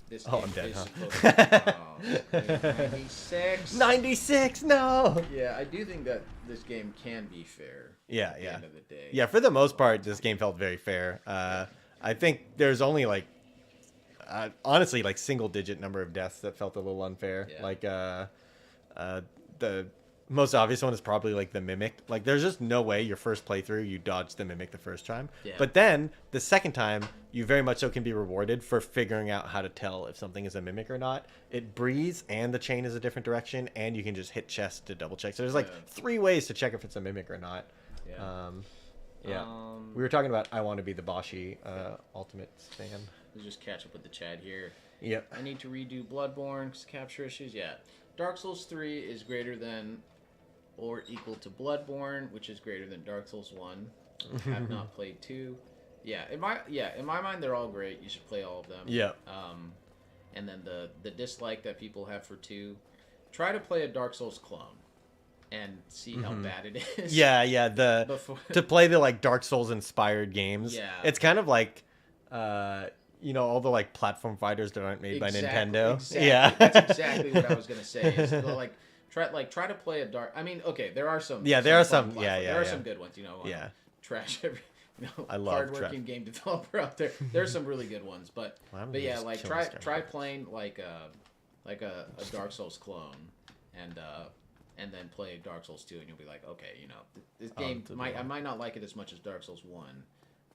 this Oh, game I'm dead, is huh? supposed to 96. 96, no. Yeah, I do think that this game can be fair. Yeah, At the yeah. end of the day. Yeah, for the most part, this game felt very fair. I think there's only like, honestly, like single-digit number of deaths that felt a little unfair. Yeah. Like, the most obvious one is probably like the Mimic. Like, there's just no way your first playthrough you dodge the Mimic the first time. Yeah. But then the second time, you very much so can be rewarded for figuring out how to tell if something is a Mimic or not. It breathes, and the chain is a different direction, and you can just hit chest to double check. So there's like 3 ways to check if it's a Mimic or not. Yeah. Yeah. We were talking about I Want to Be the Boshi Ultimate fan. Let's just catch up with the chat here. Yep. I need to redo Bloodborne because capture issues. Yeah. Dark Souls 3 is greater than or equal to Bloodborne, which is greater than Dark Souls 1. Have not played 2. Yeah, in my mind they're all great. You should play all of them. Yep. And then the dislike that people have for 2, try to play a Dark Souls clone and see how bad it is. Yeah. Before To play the like Dark Souls inspired games. Yeah. It's kind of like all the like platform fighters that aren't made by Nintendo. Exactly. Yeah. That's exactly what I was gonna say. Is like try to play a dark. I mean, okay, there are some. Yeah, there are fun some. platforms. Yeah. There are some good ones. Yeah. Trash every. I love hardworking game developer out there. There's some really good ones, but yeah, like try playing like a Dark Souls clone, and then play Dark Souls 2, and you'll be like, okay, this game I might not like it as much as Dark Souls 1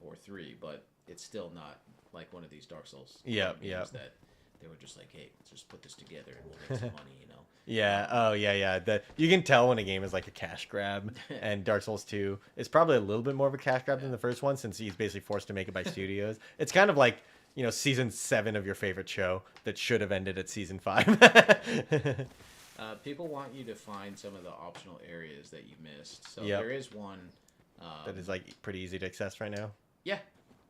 or 3, but it's still not like one of these Dark Souls games that they were just like, hey, let's just put this together and we'll make some money, Yeah. Oh, yeah. You can tell when a game is like a cash grab, and Dark Souls 2 is probably a little bit more of a cash grab than the first one, since he's basically forced to make it by studios. It's kind of like, season 7 of your favorite show that should have ended at season 5. People want you to find some of the optional areas that you missed. So Yep. there is one that is like pretty easy to access right now. Yeah.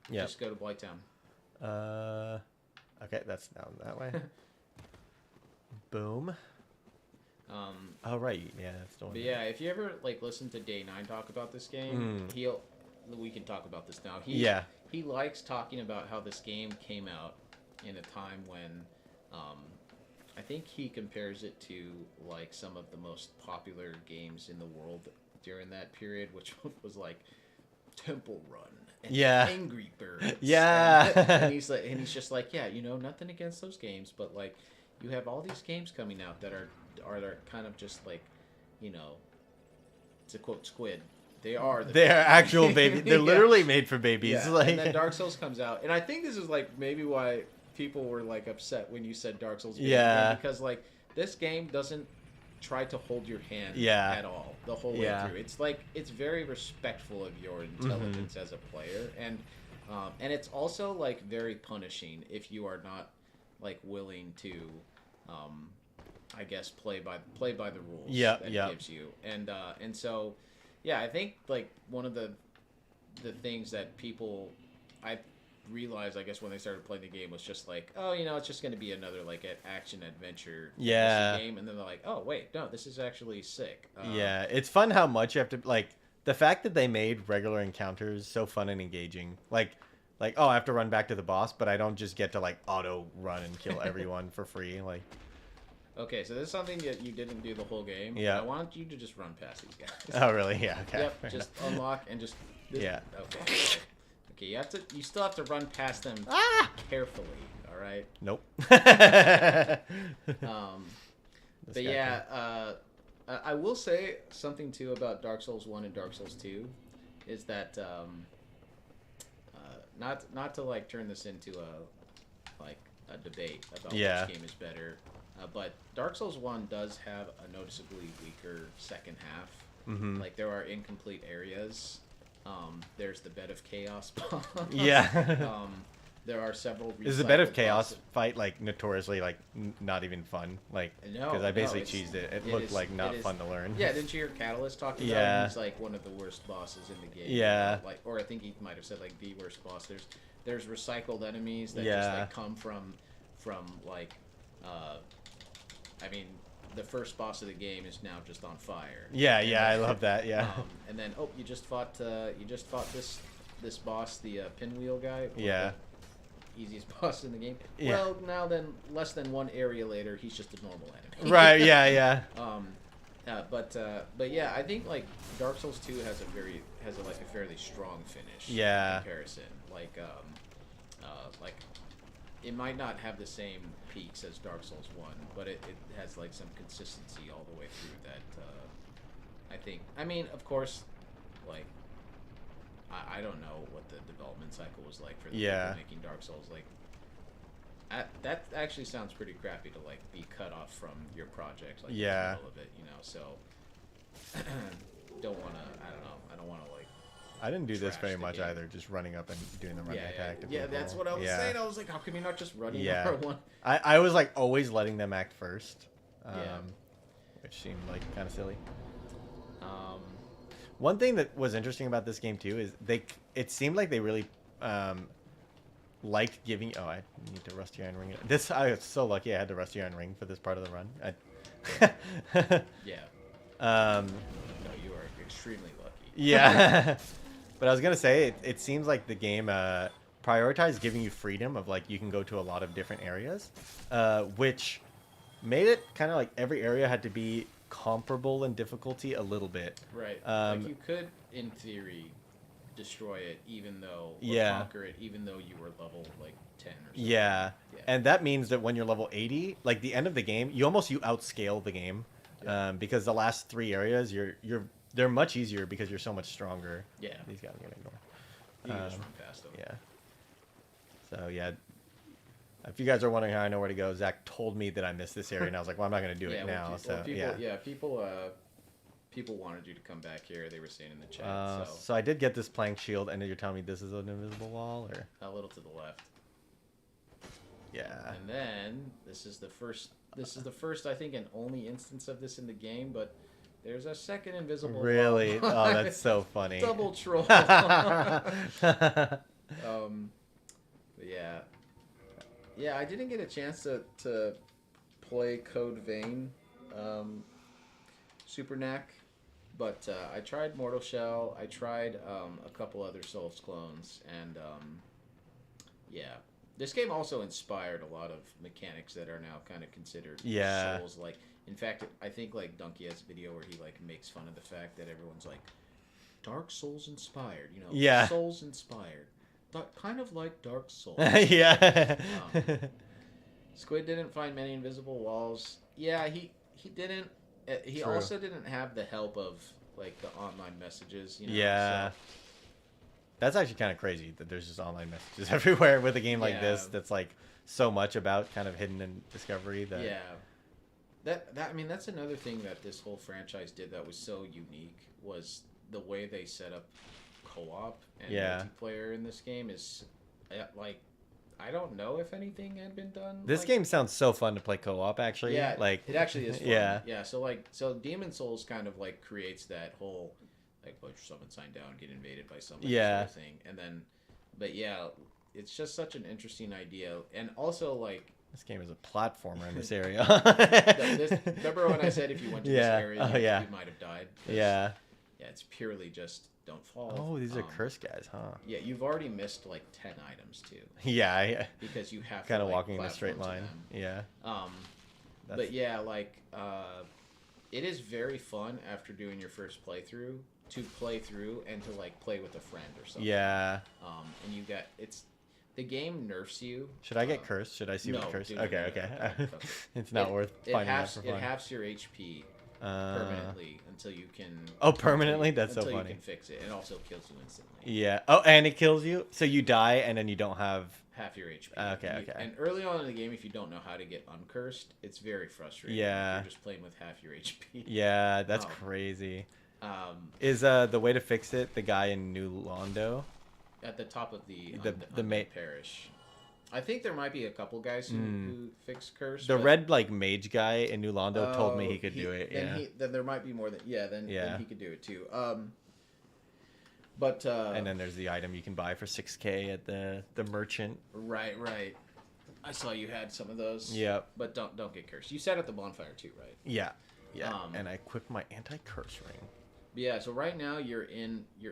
Yeah. Just go to Blighttown. Okay, that's down that way. Boom. Oh right, yeah, that's the one. But yeah, if you ever like listen to Day 9 talk about this game, we can talk about this now. He likes talking about how this game came out in a time when I think he compares it to like some of the most popular games in the world during that period, which was like Temple Run and Angry Birds. Yeah. And he's just like, yeah, nothing against those games, but like you have all these games coming out that are kind of just like, to quote Squid, they're actual babies. They're literally made for babies. Yeah. Like... And then Dark Souls comes out, and I think this is like maybe why people were like upset when you said Dark Souls. Because like this game doesn't try to hold your hand at all the whole way through. It's like it's very respectful of your intelligence as a player, and it's also like very punishing if you are not like willing to I guess play by the rules that it gives you. And so yeah, I think like one of the things that people I realized, I guess, when they started playing the game was just like, oh, it's just going to be another like an action adventure game, and then they're like, oh wait, no, this is actually sick. Yeah, it's fun how much you have to like the fact that they made regular encounters so fun and engaging. Like oh, I have to run back to the boss, but I don't just get to like auto run and kill everyone for free. Like Okay, so this is something that you didn't do the whole game. Yeah. I want you to just run past these guys. Oh, really? Yeah. Okay. Yep. Fair Just enough. unlock and just. Yeah. Okay. Okay. You still have to run past them carefully. All right. Nope. This But guy yeah, I will say something too about Dark Souls 1 and Dark Souls 2 is that not to like turn this into a debate about Yeah. which game is better, but Dark Souls 1 does have a noticeably weaker second half. Mhm. Like there are incomplete areas. There's the Bed of Chaos boss. Yeah. There are several. Is the Bed of recycled Chaos bosses. fight like notoriously like not even fun? Like No, because I basically it's- cheesed it. It it looked is- like not it is- fun to learn. Yeah, didn't you hear Catalyst talking about Yeah. him? He's like one of the worst bosses in the game. Yeah. Like, or I think he might have said like the worst boss. There's recycled enemies that just Yeah. like come from like, I mean, the first boss of the game is now just on fire. Yeah, And yeah, I then- love that. Yeah. and then you just fought this boss, the pinwheel guy. Yeah. The easiest boss in the game. Yeah. Well, now then, less than one area later, he's just a normal enemy. Right. Yeah. Yeah. But yeah, I think like Dark Souls 2 has a fairly strong finish. Yeah. In comparison, like it might not have the same peaks as Dark Souls 1, but it has like some consistency all the way through that. I think. I mean, of course, like I don't know what the development cycle was like for the Yeah. people making Dark Souls. Like that actually sounds pretty crappy to like be cut off from your project, like Yeah. in the middle of it, you know. So don't want to. I don't know. I don't want to like. I didn't do this Trash very the much game. either. Just running up and doing the running Yeah, attack. to yeah, people. that's what I was Yeah. saying. I was like, how come you're not just running Yeah. number one? I was like always letting them act first, Yeah. which seemed like kind of silly. Um, One thing that was interesting about this game too is it seemed like they really liked giving. Oh, I need to rusty iron ring it. I was so lucky I had the rusty iron ring for this part of the run. yeah. Um, No, you are extremely lucky. yeah, but I was gonna say it seems like the game prioritized giving you freedom of like you can go to a lot of different areas, which made it kind of like every area had to be comparable in difficulty a little bit. Right. Um, like you could, in theory, destroy it even though, or Yeah. conquer it even though you were level like 10 or something. Yeah. Yeah. And that means that when you're level 80, like the end of the game, you outscale the game, Yeah. because the last three areas they're much easier because you're so much stronger. Yeah. These guys are gonna ignore. You can just Um, run past them. Yeah. So yeah, if you guys are wondering how I know where to go, Zach told me that I missed this area, and I was like, well, I'm not gonna do it now. People wanted you to come back here. They were saying in the chat. So I did get this plank shield, and then you're telling me this is an invisible wall, or A little to the left. yeah. And then this is the first I think and only instance of this in the game, but there's a second invisible Really? wall. Oh, that's so funny. Double troll. But yeah. Yeah, I didn't get a chance to play Code Vein Super Knack, but I tried Mortal Shell. I tried a couple other Souls clones, and yeah. This game also inspired a lot of mechanics that are now kind of considered Yeah. Souls-like. In fact, I think like Donkey has a video where he like makes fun of the fact that everyone's like Dark Souls inspired, you know, Yeah. Souls inspired, kind of like Dark Souls. Yeah. Squid didn't find many invisible walls. Yeah, he didn't. He True. also didn't have the help of like the online messages. You know, Yeah. so- That's actually kind of crazy that there's just online messages everywhere with a game like this Yeah. that's like so much about kind of hidden and discovery that Yeah. That I mean that's another thing that this whole franchise did that was so unique was the way they set up co-op and Yeah. multiplayer in this game is like I don't know if anything had been done. this like, game sounds so fun to play co-op actually. yeah, Like it actually is fun. Yeah. Yeah, so Demon Souls kind of like creates that whole like put your summon sign down, get invaded by somebody Yeah. sort of thing. And then but yeah, it's just such an interesting idea. And also like this game is a platformer in this area. remember when I said if you went to Yeah. this area, Oh, yeah. you might have died? 'Cause, Yeah. Yeah, it's purely just don't fall. Oh, these are curse guys, huh? Yeah, you've already missed like 10 items too Yeah, because you have kind to, of like, walking in a straight platform line. to them. Yeah. But yeah, like it is very fun after doing your first playthrough to play through and to like play with a friend or something. Yeah. And you get the game nerfs you. Should I get cursed? Should I see no, what cursed? dude, Okay, no, okay. no. It's not worth finding out for It fun. halves your HP permanently until you can. Oh, permanently? That's so until funny. You can fix it. It also kills you instantly. Yeah. Oh, and it kills you, so you die, and then you don't have half your HP. Okay, okay. And early on in the game, if you don't know how to get uncursed, it's very frustrating. Yeah. You're just playing with half your HP. Yeah, that's crazy. Is the way to fix it the guy in New Londo? At the top of the parish. I think there might be a couple guys who fix curse. The red like mage guy in New Londo told me he could do it. Then there might be more than then he could do it too. And then there's the item you can buy for 6K at the merchant. Right. I saw you had some of those. Yep. But don't get cursed. You sat at the bonfire too, right? Yeah. And I equipped my anti-curse ring. Yeah. So right now you're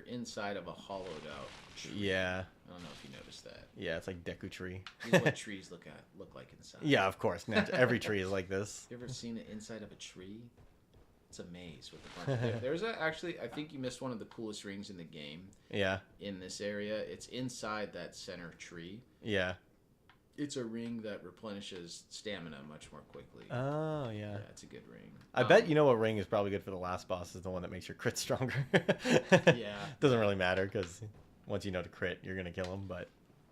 inside of a hollowed out tree. Yeah. I don't know if you noticed that. Yeah, it's like Deku tree. This is what trees look like inside. Yeah, of course. Every tree is like this. You ever seen the inside of a tree? It's a maze with a bunch of there's actually I think you missed one of the coolest rings in the game. Yeah. In this area, it's inside that center tree. Yeah. It's a ring that replenishes stamina much more quickly. Oh, yeah. Yeah, it's a good ring. I bet you know what ring is probably good for the last boss is the one that makes your crit stronger. Yeah. Doesn't really matter because once you know to crit, you're going to kill him, but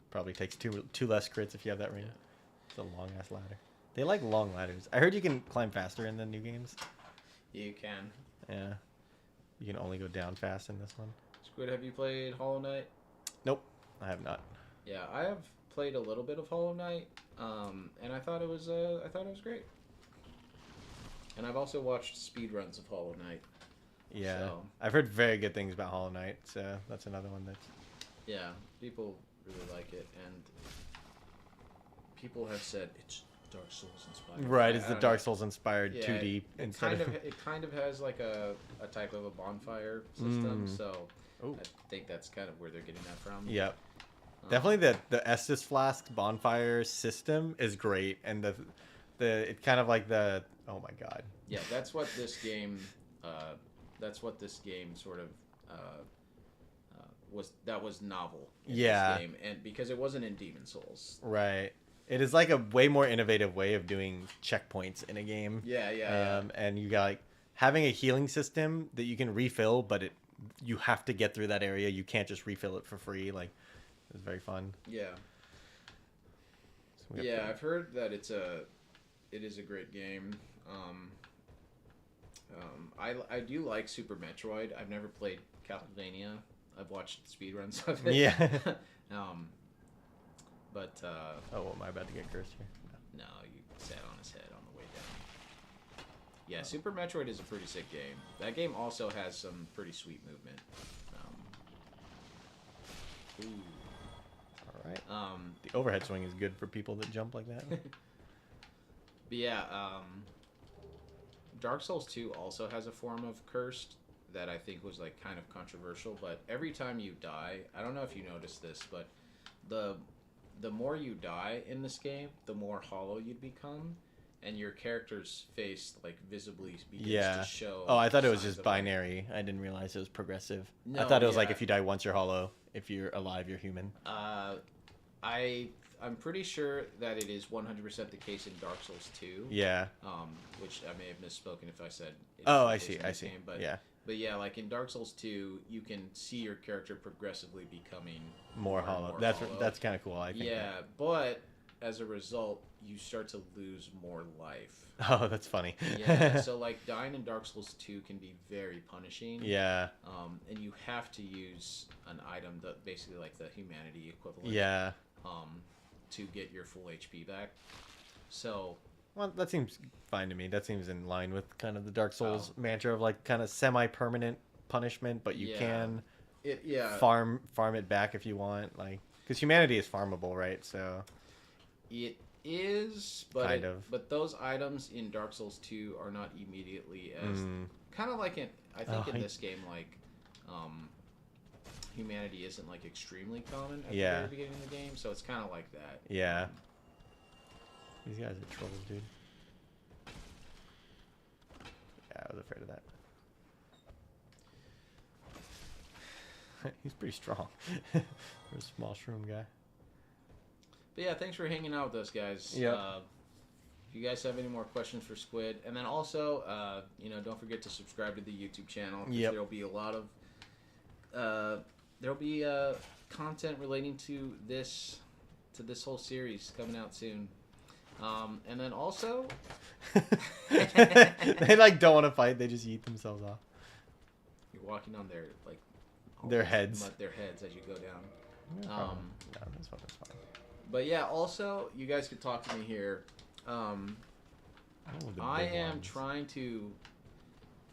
probably takes two less crits if you have that ring. It's a long-ass ladder. They like long ladders. I heard you can climb faster in the new games. You can. Yeah. You can only go down fast in this one. Squid, have you played Hollow Knight? Nope. I have not. Yeah, I have played a little bit of Hollow Knight, and I thought it was great. And I've also watched speedruns of Hollow Knight. Yeah, so. I've heard very good things about Hollow Knight, so that's another one that's... Yeah, people really like it, and people have said it's Dark Souls inspired. Right, it's the Dark Souls inspired 2D instead of... It kind of has like a type of a bonfire system, so I think that's kind of where they're getting that from. Yep. Definitely the Estus Flask bonfire system is great, and the it's kind of like the... Oh my god. Yeah, that's what this game... sort of was novel in this game, and because it wasn't in Demon Souls. Right. It is like a way more innovative way of doing checkpoints in a game. Yeah. And you got like having a healing system that you can refill, but you have to get through that area. You can't just refill it for free. Like, it's very fun. Yeah. So I've heard that it is a great game. I do like Super Metroid. I've never played Castlevania. I've watched speedruns of it. Yeah. But am I about to get cursed here? no, you sat on his head on the way down. Yeah, Super Metroid is a pretty sick game. That game also has some pretty sweet movement. All right. The overhead swing is good for people that jump like that. But yeah, Dark Souls 2 also has a form of cursed that I think was like kind of controversial, but every time you die, I don't know if you noticed this, but the more you die in this game, the more hollow you'd become, and your character's face like visibly begins to show. Oh, I thought it was just binary. I didn't realize it was progressive. No, I thought it was like if you die once, you're hollow. If you're alive, you're human. I'm pretty sure that it is 100% the case in Dark Souls 2. Yeah. Which I may have misspoken if I said. I see. Game, but yeah, like in Dark Souls 2, you can see your character progressively becoming more hollow. That's kind of cool. I think. Yeah, but as a result, you start to lose more life. Oh, that's funny. Yeah. So like dying in Dark Souls 2 can be very punishing. Yeah. And you have to use an item that basically like the humanity equivalent. Yeah. To get your full HP back. So. Well, that seems fine to me. That seems in line with kind of the Dark Souls mantra of like kind of semi-permanent punishment, but you can farm it back if you want, like because humanity is farmable, right? So it is, but kind of. But those items in Dark Souls 2 are not immediately as kind of like I think in this game like humanity isn't like extremely common at the very beginning of the game, so it's kind of like that. Yeah. These guys are trolls, dude. I was afraid of that. He's pretty strong for a small shroom guy. But yeah, thanks for hanging out with us, guys. Yep. If you guys have any more questions for Squid, and then also, don't forget to subscribe to the YouTube channel. Yep. There'll be a lot of content relating to this whole series coming out soon. And then also, they like don't want to fight. They just eat themselves off. you're walking on their like Their heads. their heads as you go down. No, that's fine. But yeah, also you guys could talk to me here. I am trying to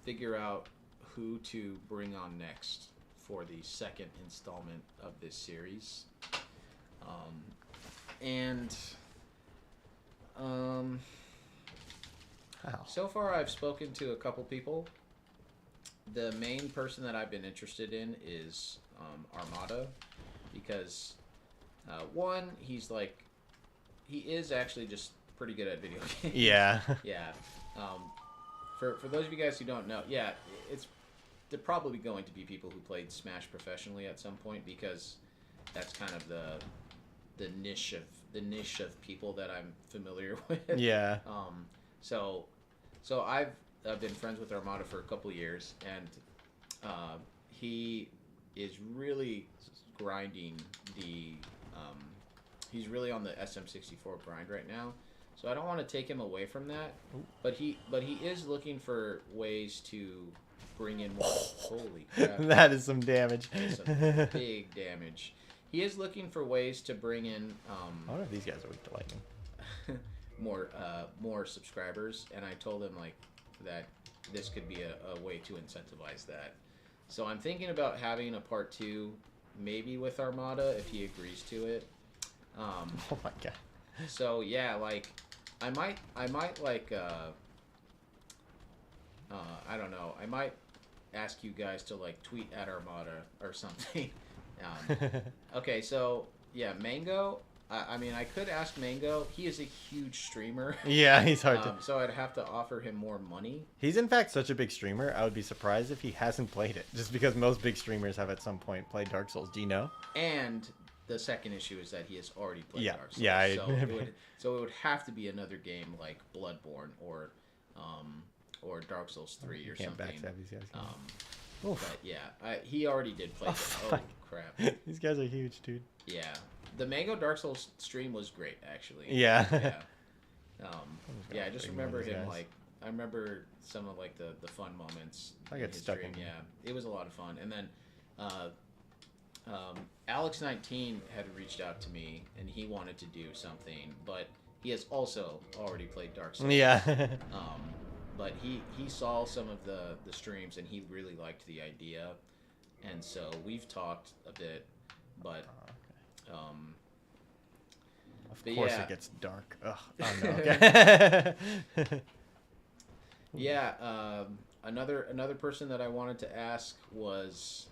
figure out who to bring on next for the second installment of this series. So far I've spoken to a couple people. The main person that I've been interested in is Armada, because one, he is actually just pretty good at video games. Yeah. Yeah. For those of you guys who don't know, yeah, they're probably going to be people who played Smash professionally at some point, because that's kind of the niche of people that I'm familiar with. Yeah. So I've been friends with Armada for a couple years, and he is really grinding he's really on the SM64 grind right now. So I don't want to take him away from that, but he is looking for ways to bring in more. Holy crap! That is some damage. That is some big damage. He is looking for ways to bring in I wonder if these guys are weak to lightning. more subscribers, and I told him that this could be a way to incentivize that. So I'm thinking about having a part 2, maybe with Armada if he agrees to it. Oh my god. So yeah, I might I don't know. I might ask you guys to tweet at Armada or something. Okay, so yeah, Mango. I mean, I could ask Mango. He is a huge streamer. Yeah, he's hard to. So I'd have to offer him more money. He's in fact such a big streamer. I would be surprised if he hasn't played it, just because most big streamers have at some point played Dark Souls. Do you know? And the second issue is that he has already played Dark Souls. Yeah. So it would have to be another game like Bloodborne or Dark Souls 3 or Can't something. backstab these guys. But yeah, he already did play. Oh crap! These guys are huge, dude. Yeah, the Mango Dark Souls stream was great, actually. Yeah. Yeah. I just remember him I remember some of the fun moments. I get stuck in. Yeah, it was a lot of fun. And then Alex19 had reached out to me, and he wanted to do something, but he has also already played Dark Souls. Yeah. But he saw some of the streams, and he really liked the idea, and so we've talked a bit, but of course it gets dark. Ugh. Oh no. Okay. Yeah. Another person that I wanted to ask was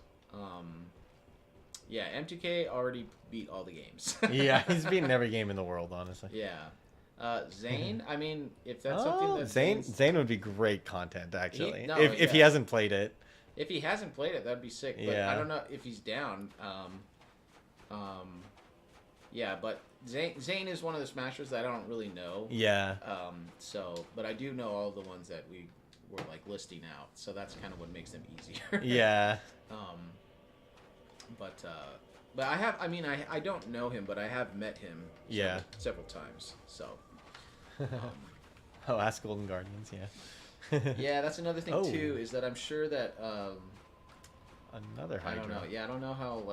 M2K already beat all the games. Yeah, he's beaten every game in the world, honestly. Yeah. Zane, I mean, if that's something that Zane would be great content, actually. If he yeah. hasn't played it. If he hasn't played it, that'd be sick. But Yeah. I don't know if he's down. Yeah, but Zane is one of the smashers that I don't really know. Yeah. But I do know all the ones that we were listing out. So that's kind of what makes them easier. Yeah. But I have. I mean, I don't know him, but I have met him. Several times. So. Oh, ask Golden Guardians, yeah. Yeah, that's another thing too. Is that I'm sure that another Hydra. I don't know. Yeah, I don't know how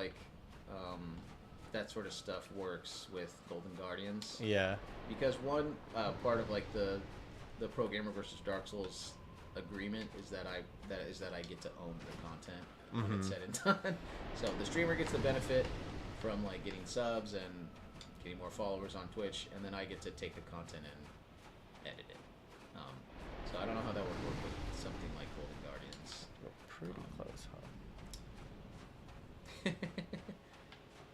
that sort of stuff works with Golden Guardians. Yeah. Because one part of the Pro Gamer versus Dark Souls agreement is that I get to own the content when it's said and done. So the streamer gets the benefit from getting subs and getting more followers on Twitch, and then I get to take the content and edit it. So I don't know how that would work with something like Golden Guardians. We're pretty close, huh?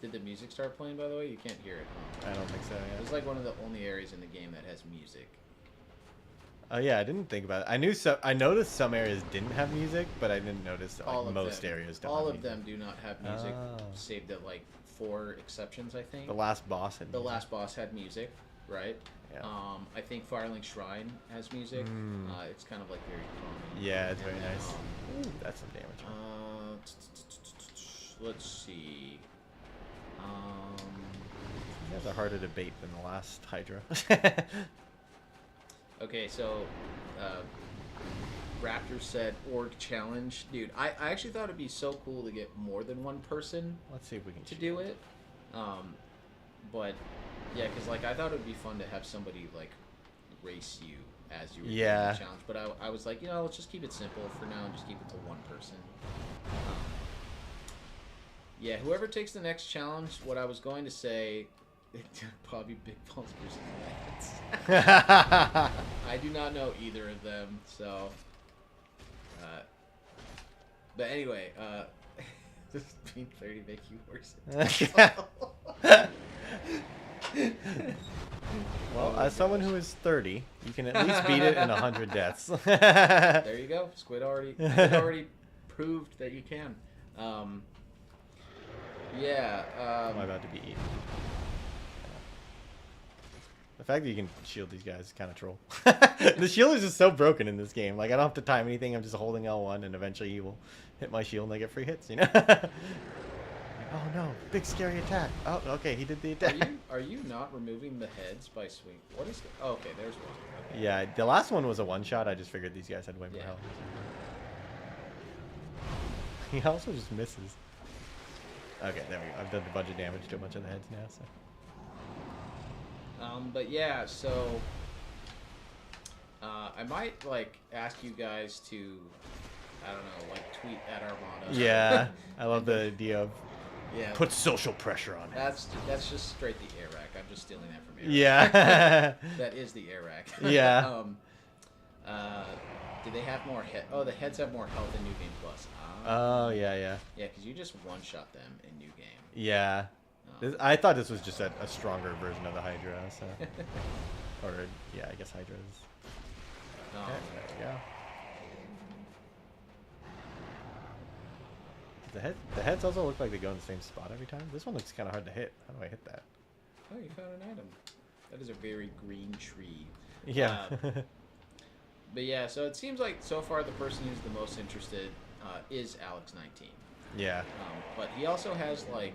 Did the music start playing, by the way? You can't hear it, huh? I don't think so, yeah. It's one of the only areas in the game that has music. Oh yeah, I didn't think about it. I noticed some areas didn't have music, but I didn't notice like most areas don't. All have of music. them do not have music, Oh. save that like 4 exceptions, I think. The last boss had The music. last boss had music, right? Yeah. I think Firelink Shrine has music. It's kind of like very calming. Yeah, it's very And then, nice. Ooh, that's some damage. Let's see. You guys are harder to bait than the last Hydra. Okay, so Raptor said org challenge. Dude, I actually thought it'd be so cool to get more than one person Let's see if we can to shoot. do it. But yeah, because like I thought it would be fun to have somebody like race you as you were doing Yeah. the challenge. But I was like, let's just keep it simple for now and just keep it to one person. Yeah, whoever takes the next challenge, what I was going to say, Bobby Big Balls versus Lance. I do not know either of them, so. But anyway, does being 30 make you worse? Well, as someone who is 30, you can at least beat it in 100 deaths. There you go. Squid already proved that you can. Yeah. Am I about to be eaten? The fact that you can shield these guys is kind of troll. The shield is just so broken in this game. Like, I don't have to time anything. I'm just holding L1, and eventually he will hit my shield and I get free hits, you know? Oh, no. Big, scary attack. Oh, okay. He did the attack. Are you not removing the heads by swing? What is? Oh, okay, there's one. Okay. Yeah, the last one was a one-shot. I just figured these guys had way more Yeah. health. He also just misses. Okay, there we go. I've done a bunch of damage to a bunch of the heads now, so. But yeah, so I might like ask you guys to, I don't know, like tweet at Armada. Yeah, I love the idea of Yeah. put social pressure on it. That's just straight the air rack. I'm just stealing that from air. Yeah. That is the air rack. Yeah. Do they have more head? Oh, the heads have more health in New Game Plus. Oh, yeah, yeah. Yeah, because you just one-shot them in New Game. Yeah. I thought this was just a stronger version of the Hydra, so. Or, yeah, I guess Hydra is. Okay, there we go. The heads also look like they go in the same spot every time. This one looks kind of hard to hit. How do I hit that? Oh, you found an item. That is a very green tree. Yeah. But yeah, so it seems like so far the person who's the most interested is Alex19. Yeah. But he also has like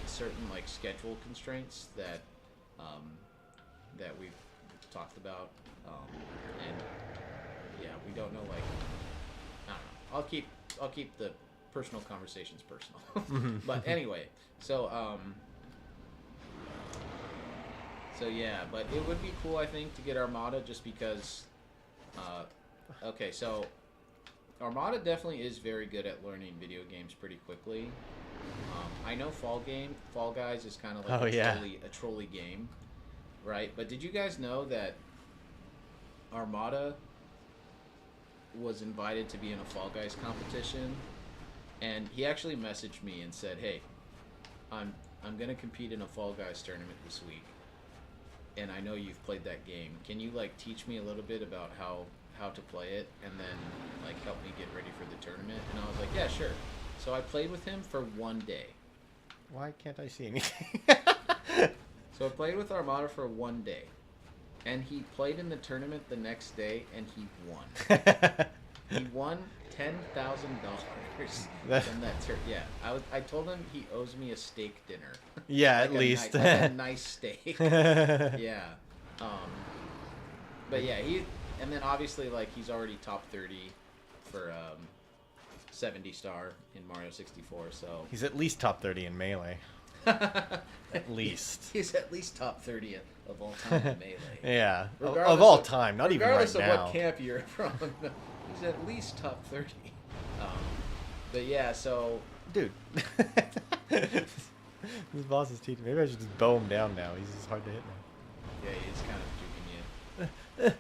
certain like schedule constraints that that we've talked about, and yeah, we don't know like I don't know. I'll keep the personal conversations personal. But anyway, so yeah, but it would be cool I think to get Armada just because. Okay, so Armada definitely is very good at learning video games pretty quickly. I know Fall Guys is kind of like a trolly game, right? But did you guys know that Armada was invited to be in a Fall Guys competition? And he actually messaged me and said, "Hey, I'm gonna compete in a Fall Guys tournament this week, and I know you've played that game. Can you like teach me a little bit about how to play it, and then like help me get ready for the tournament?" And I was like, "Yeah, sure." So I played with him for one day. Why can't I see anything? So I played with Armada for one day, and he played in the tournament the next day, and he won. He won $10,000 from that tournament. Yeah, I told him he owes me a steak dinner. Yeah, Like at least. like a nice steak. Yeah. But yeah, and then obviously like he's already top 30 for 70 star in Mario 64. So He's at least top 30 in Melee. At least. he's at least top 30 of all time in Melee. Yeah. Regardless Of all of- time, not even right Regardless of now. what camp you're from, he's at least top 30. But yeah, so Dude. This boss is teaching. Maybe I should just bow him down now. He's just hard to hit now. yeah, he's kind of juking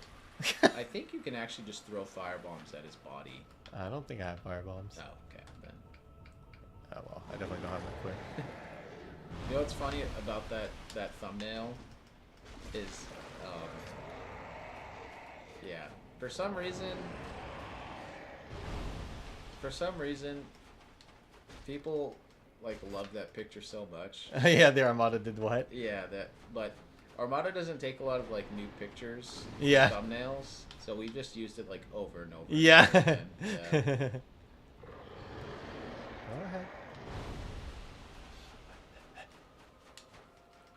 you. I think you can actually just throw firebombs at his body. I don't think I have firebombs. Oh, okay. Then. Oh well, I definitely don't have that quick. You know what's funny about that thumbnail is, Yeah. For some reason, people like love that picture so much. Yeah, the Armada did what? Yeah, but Armada doesn't take a lot of like new pictures, Yeah. thumbnails, so we just used it like over and over. Yeah. And over again. Yeah. Go ahead.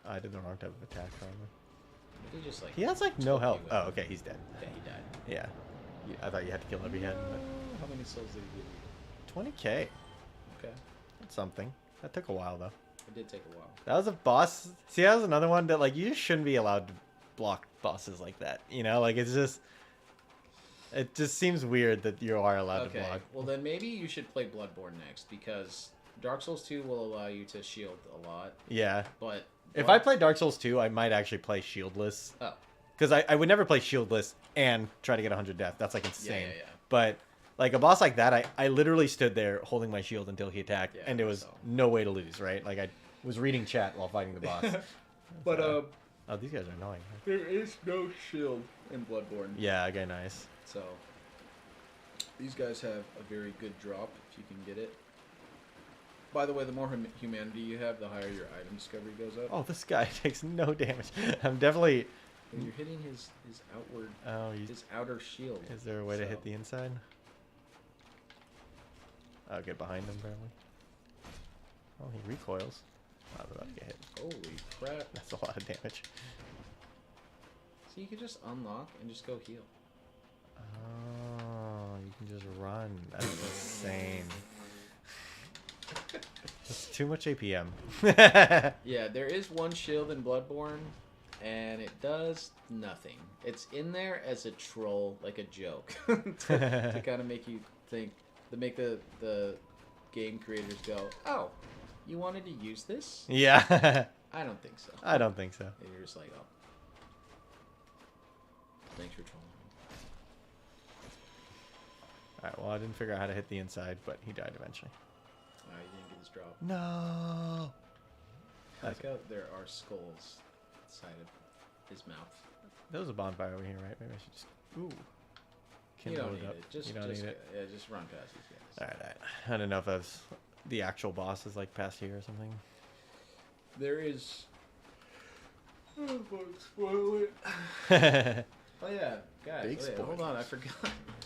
I did the wrong type of attack, probably. He just like He has like no took health. you Oh, out. okay, he's dead. Yeah, he died. Yeah. I thought you had to kill every head. How many souls did he give you? 20k. Okay, That's something. That took a while though. it did take a while. That was a boss. See, that was another one that like you just shouldn't be allowed to block bosses like that. You know, like it just seems weird that you are allowed to Okay, block. well then maybe you should play Bloodborne next because Dark Souls 2 will allow you to shield a lot, Yeah. but If I play Dark Souls 2, I might actually play shieldless. oh Because I would never play shieldless and try to get 100 death. That's like insane. yeah. But like a boss like that, I literally stood there holding my shield until he attacked, Yeah, and there was so. no way to lose, right? Like I was reading chat while fighting the boss. But oh, these guys are annoying. there is no shield in Bloodborne. Yeah, okay, nice. So these guys have a very good drop if you can get it. By the way, the more humanity you have, the higher your item discovery goes up. Oh, this guy takes no damage. I'm definitely. And you're hitting his outward, Oh, his outer shield. is there a way to hit So- the inside? I'll get behind him, apparently. Oh, he recoils. I'm about to get hit. Holy crap! That's a lot of damage. So you can just unlock and just go heal. Oh, you can just run. That's insane. That's too much APM. Yeah, there is one shield in Bloodborne, and it does nothing. It's in there as a troll, like a joke, to kind of make you think, to make the game creators go, "Oh, you wanted to use this? Yeah. I don't think so." I don't think so. And you're just like, "Oh, thanks for trolling." Alright, well, I didn't figure out how to hit the inside, but he died eventually. You didn't get his drop. No. Check out, there are skulls inside of his mouth. There was a bonfire over here, right? Maybe I should just. Ooh. You Kindle don't it need up. it. Just, you don't just, need it? Yeah, just run past these guys. Alright. I don't know if that's the actual boss is like past here or something. There is. Oh, don't spoil it. Oh yeah, guys. Big Wait, hold spoilers. on, I forgot.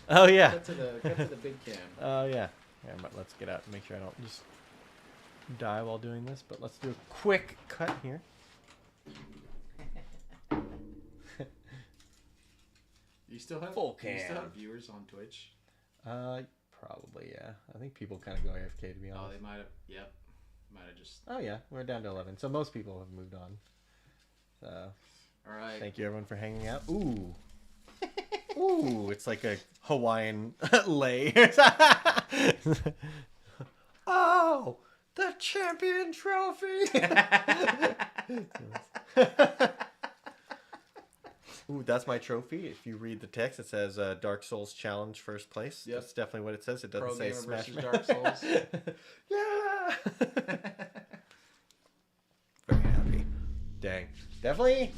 Oh, yeah. Cut to the big cam. Oh, yeah. Yeah, but let's get out and make sure I don't just die while doing this. But let's do a quick cut here. You still have Full You still cam. have viewers on Twitch? Probably, yeah. I think people kind of go AFK, to be Oh, honest. they might have. Yep, might have just. Oh, yeah. We're down to 11. So most people have moved on. So All right. thank you, everyone, for hanging out. Ooh. Ooh, it's like a Hawaiian lei. Oh, the champion trophy. Ooh, that's my trophy. If you read the text, it says Dark Souls Challenge first place. Yep. That's definitely what it says. It doesn't Pro say gamer Smash versus Me. Dark Souls. Yeah. Very happy. Dang. Definitely.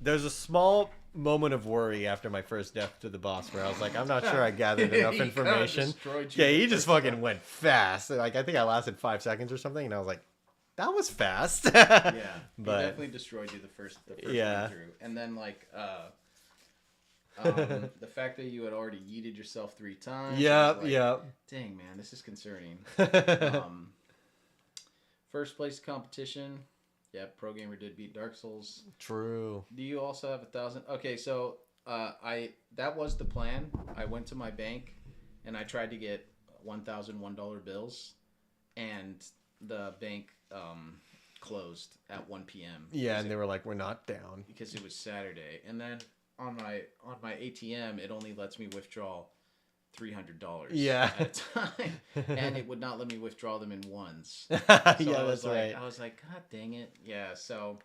There's a small moment of worry after my first death to the boss where I was like, I'm not sure I gathered enough He kinda information. destroyed you Yeah, the he just first fucking went fast. Like, I think I lasted 5 seconds or something, and I was like, that was fast. Yeah, he But- definitely destroyed you the first Yeah. run through, and then like the fact that you had already yeeted yourself 3 times. Yeah, it was like, yeah. Dang man, this is concerning. First place competition. Yep, Pro Gamer did beat Dark Souls. True. Do you also have 1,000? Okay, so that was the plan. I went to my bank and I tried to get $1,001 bills, and the bank closed at 1 p.m. Yeah, and they were like, we're not down. because it was Saturday. And then on my ATM, it only lets me withdraw $300 Yeah. at a time, and it would not let me withdraw them in ones. Yeah, So that's right. I was like, God dang it. Yeah, so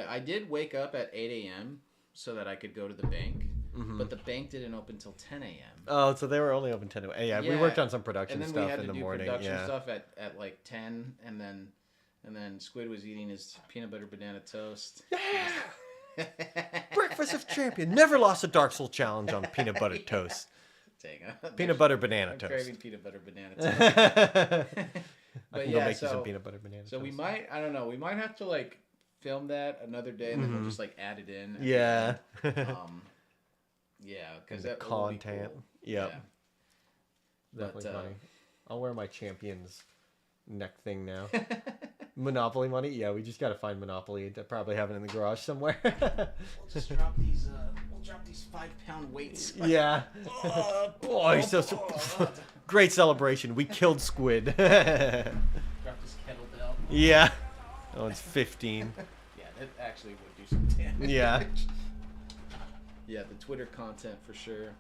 I did wake up at 8 a.m. so that I could go to the bank, Mhm. but the bank didn't open till 10 a.m. Oh, so they were only open 10 to 8. Yeah, we Yeah. worked on some production And then stuff we had in to the do morning. production Yeah. stuff at like 10, and then Squid was eating his peanut butter banana toast. Yeah. Breakfast of Champion. Never lost a Dark Souls challenge on peanut butter toast. Dang, Peanut butter banana I'm toast. craving peanut butter banana I toast. But can go make you some peanut butter banana so toast. we might, I don't know, we might have to like film that another day, and then we'll just like add it in. at the Yeah. end. Yeah, because The that will be content. cool. Yep. Yeah. Definitely But, funny. I'll wear my Champions neck thing now. Monopoly money? Yeah, we just gotta find Monopoly. I probably have it in the garage somewhere. We'll just drop these. We'll drop these 5-pound weights. Yeah. Oh, he's so great celebration. We killed Squid. Drop this kettlebell. Yeah. Oh, it's 15. Yeah, that actually would do some damage. Yeah. Yeah, the Twitter content for sure.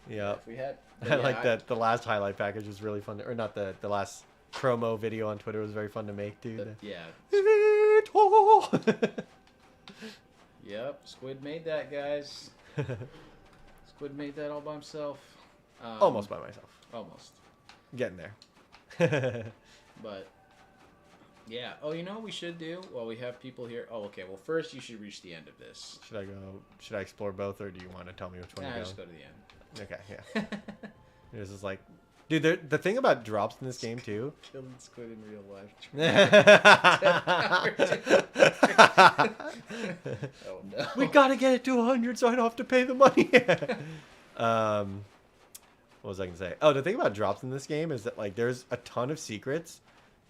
Yeah. If we had, I like that. The last highlight package was really fun. Or not the last promo video on Twitter was very fun to make too. Yeah. Titor! Yep. Squid made that, guys. Squid made that all by himself. Almost by myself. Almost. Getting there. But yeah. Oh, you know what we should do while we have people here? Oh, okay. Well, first you should reach the end of this. Should I explore both, or do you want to tell me which one Nah, to go? just go to the end. Okay, yeah. This is like, dude, the thing about drops in this game too. Killing squid in real life. Oh no. We gotta get it to 100 so I don't have to pay the money. What was I gonna say? Oh, the thing about drops in this game is that like there's a ton of secrets,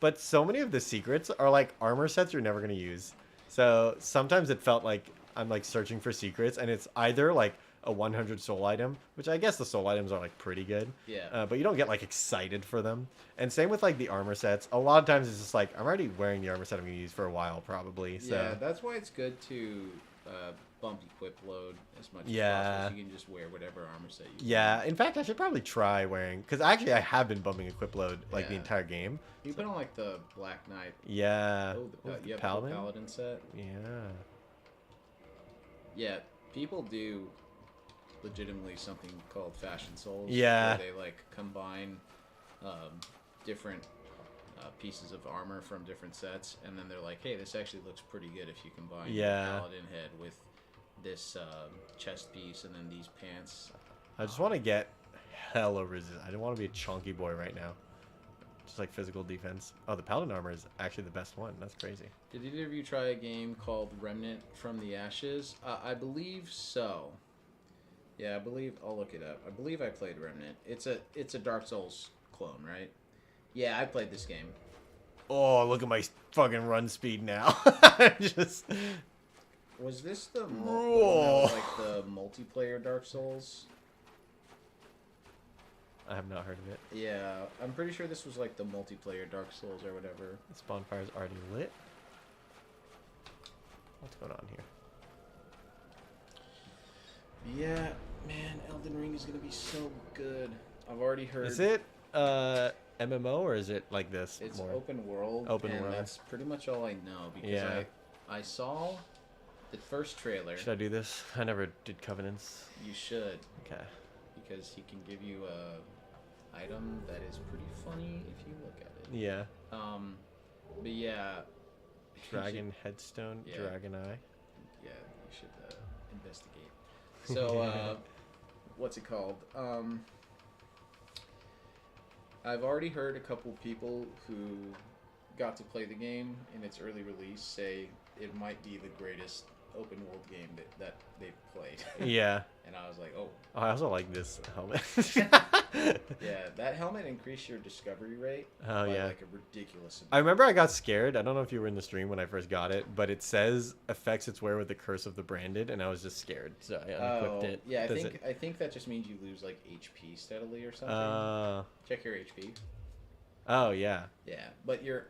but so many of the secrets are like armor sets you're never gonna use. So sometimes it felt like I'm like searching for secrets, and it's either like a 100 soul item, which I guess the soul items are like pretty good. Yeah. But you don't get like excited for them. And same with like the armor sets. A lot of times it's just like I'm already wearing the armor set I'm gonna use for a while probably. So Yeah, that's why it's good to bump equip load as much Yeah. as possible. So you can just wear whatever armor set you yeah. In fact, I should probably try wearing, because actually I have been bumping equip load like the Yeah. entire game. You put on like the Black Knight. Yeah. Oh, Ooh, you have Paladin? the Paladin set. Yeah. Yeah, people do legitimately something called Fashion Souls. Yeah. Where they like combine different pieces of armor from different sets, and then they're like, hey, this actually looks pretty good if you combine Yeah. the Paladin head with this chest piece and then these pants. I just want to get hella resist. I don't want to be a chunky boy right now. Just like physical defense. Oh, the Paladin armor is actually the best one. That's crazy. Did either of you try a game called Remnant from the Ashes? I believe so. Yeah, I believe I'll look it up. I believe I played Remnant. It's a Dark Souls clone, right? Yeah, I played this game. Oh, look at my fucking run speed now. Just Was this the Whoa. like the multiplayer Dark Souls? I have not heard of it. Yeah, I'm pretty sure this was like the multiplayer Dark Souls or whatever. This bonfire's already lit. What's going on here? Yeah, man, Elden Ring is gonna be so good. I've already heard. Is it MMO or is it like this? It's more? open world. Open and world. That's pretty much all I know because Yeah. I saw the first trailer. Should I do this? I never did Covenants. You should, Okay. because he can give you a item that is pretty funny if you look at it. Yeah. But yeah. Dragon Headstone, Yeah. Dragon Eye. Yeah, you should investigate. So, what's it called? I've already heard a couple people who got to play the game in its early release say it might be the greatest open world game that they've played. Yeah. And I was like, oh. Oh, I also like this helmet. Yeah, that helmet increased your discovery rate Oh, by yeah. like a ridiculous amount. I remember I got scared. I don't know if you were in the stream when I first got it, but it says affects its wear with the curse of the branded, and I was just scared, so I unequipped it. Yeah, Does I think that just means you lose like HP steadily or something. it? Check your HP. Oh yeah. Yeah, but your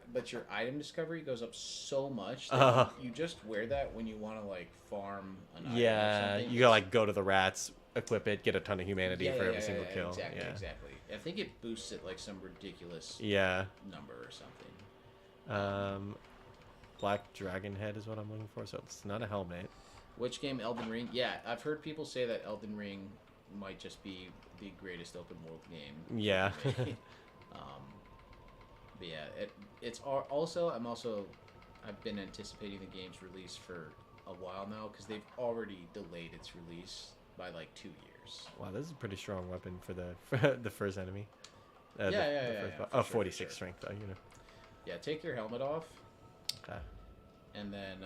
item discovery goes up so much that you just wear that when you want to like farm an item or Yeah, something. you gotta like go to the rats, equip it, get a ton of humanity Yeah, for yeah, every single yeah, kill. Exactly, yeah. exactly. I think it boosts it like some ridiculous Yeah. number or something. Black Dragon Head is what I'm looking for, so it's not a helmet. Which game? Elden Ring? Yeah, I've heard people say that Elden Ring might just be the greatest open world game. Yeah. But yeah, it's also I'm also I've been anticipating the game's release for a while now because they've already delayed its release by like 2 years. Wow, this is a pretty strong weapon for the the first enemy. For 46 sure. strength though, you know. Yeah, take your helmet off. Okay. And then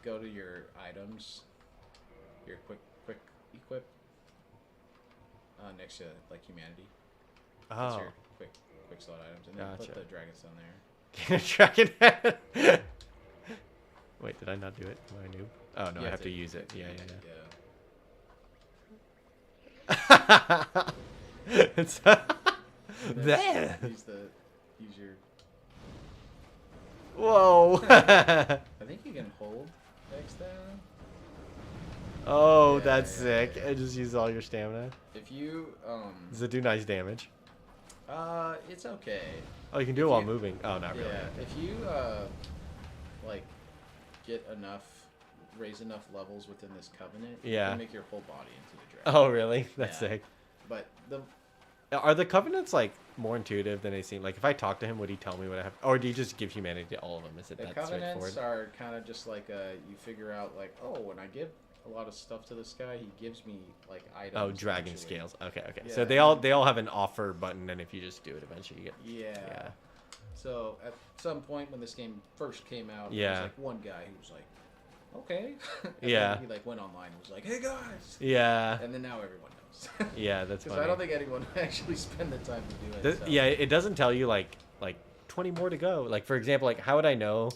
go to your items, your quick equip, next to like humanity. That's Oh. your quick slot items, and then Gotcha. put the dragon stone there. Dragon head. Wait, did I not do it? Am I a noob? Oh no, You I have to use it. Yeah. It's there. Use your. Whoa. I think you can hold X down. Oh, Yeah, that's yeah, sick. yeah. I just use all your stamina. If you Does it do nice damage? it's okay. Oh, you can do it If while you- moving. Oh, not really. Yeah, if you like get raise enough levels within this covenant, you Yeah. can make your whole body into the dragon. Oh, really? That's Yeah. sick. But Are the covenants like more intuitive than they seem? Like, if I talk to him, would he tell me what I have? Or do you just give humanity to all of them? Is it the that covenants straightforward? are kind of just like you figure out like, oh, when I give a lot of stuff to this guy, he gives me like items. Oh, dragon eventually. scales. Okay. Yeah. So they all have an offer button, and if you just do it, eventually you get. Yeah. Yeah. So at some point when this game first came out, there Yeah. was like one guy who was like, okay. And Yeah. then he like went online and was like, hey guys. Yeah. And then now everyone knows. Yeah, that's Because funny. I don't think anyone would actually spend the time to do it. Th- so. Yeah, it doesn't tell you like 20 more to go. Like, for example, like how would I know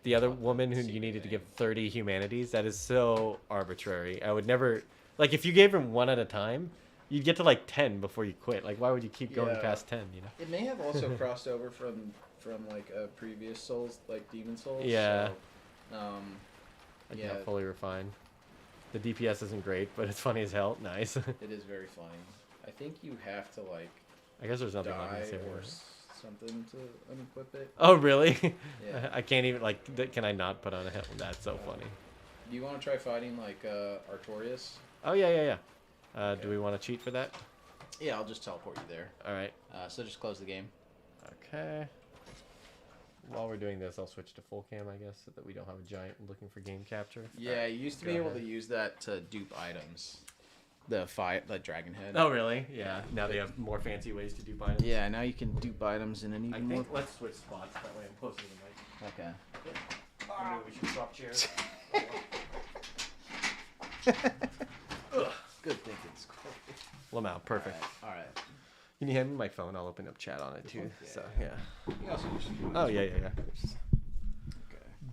the other woman who you needed to give 30 humanities? That is so arbitrary. I would never like if you gave him one at a time, you'd get to like 10 before you quit. Like, why would you keep going Yeah. past 10? You know? It may have also crossed over from like a previous Souls, like Demon Souls. Yeah. So, Like, yeah, not fully refined. The DPS isn't great, but it's funny as hell. Nice. it is very funny. I think you have to like I guess there's nothing I die can say. or something to unequip it. Oh, really? Yeah. I can't even like. Can I not put on a helmet? That's so funny. Do you want to try fighting like Artorias? Oh yeah. Do Okay. we want to cheat for that? Yeah, I'll just teleport you there. All right. So just close the game. Okay. While we're doing this, I'll switch to full cam, I guess, so that we don't have a giant looking for game capture. Yeah, you used to be Go able ahead. to use that to dupe items. The dragon head. Oh, really? Yeah. Now they have more fancy ways to do items. Yeah, now you can dupe items in an I even more. think let's switch spots. That way I'm closer to the mic. Okay. Or maybe we should swap chairs. Good thinking, Scorpion. Lamau, perfect. All right. Can you hand me my phone? I'll open up chat on it too. Yeah. So yeah. You can also use your Oh yeah. Okay.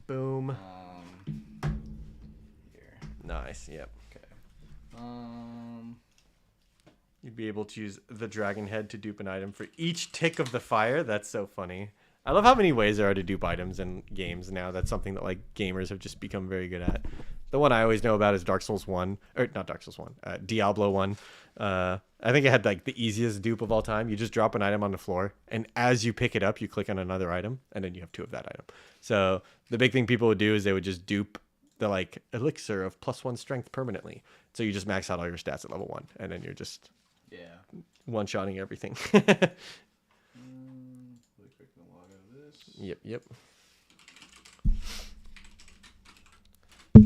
Boom. Here. Nice. Yep. Okay. You'd be able to use the dragon head to dupe an item for each tick of the fire. That's so funny. I love how many ways there are to dupe items in games now. That's something that like gamers have just become very good at. The one I always know about is Dark Souls 1, or not Dark Souls 1, Diablo 1. I think it had like the easiest dupe of all time. You just drop an item on the floor, and as you pick it up, you click on another item, and then you have 2 of that item. So the big thing people would do is they would just dupe the like elixir of +1 strength permanently. So you just max out all your stats at level 1, and then you're just one-shotting everything. Really quick to log out of this. Yep.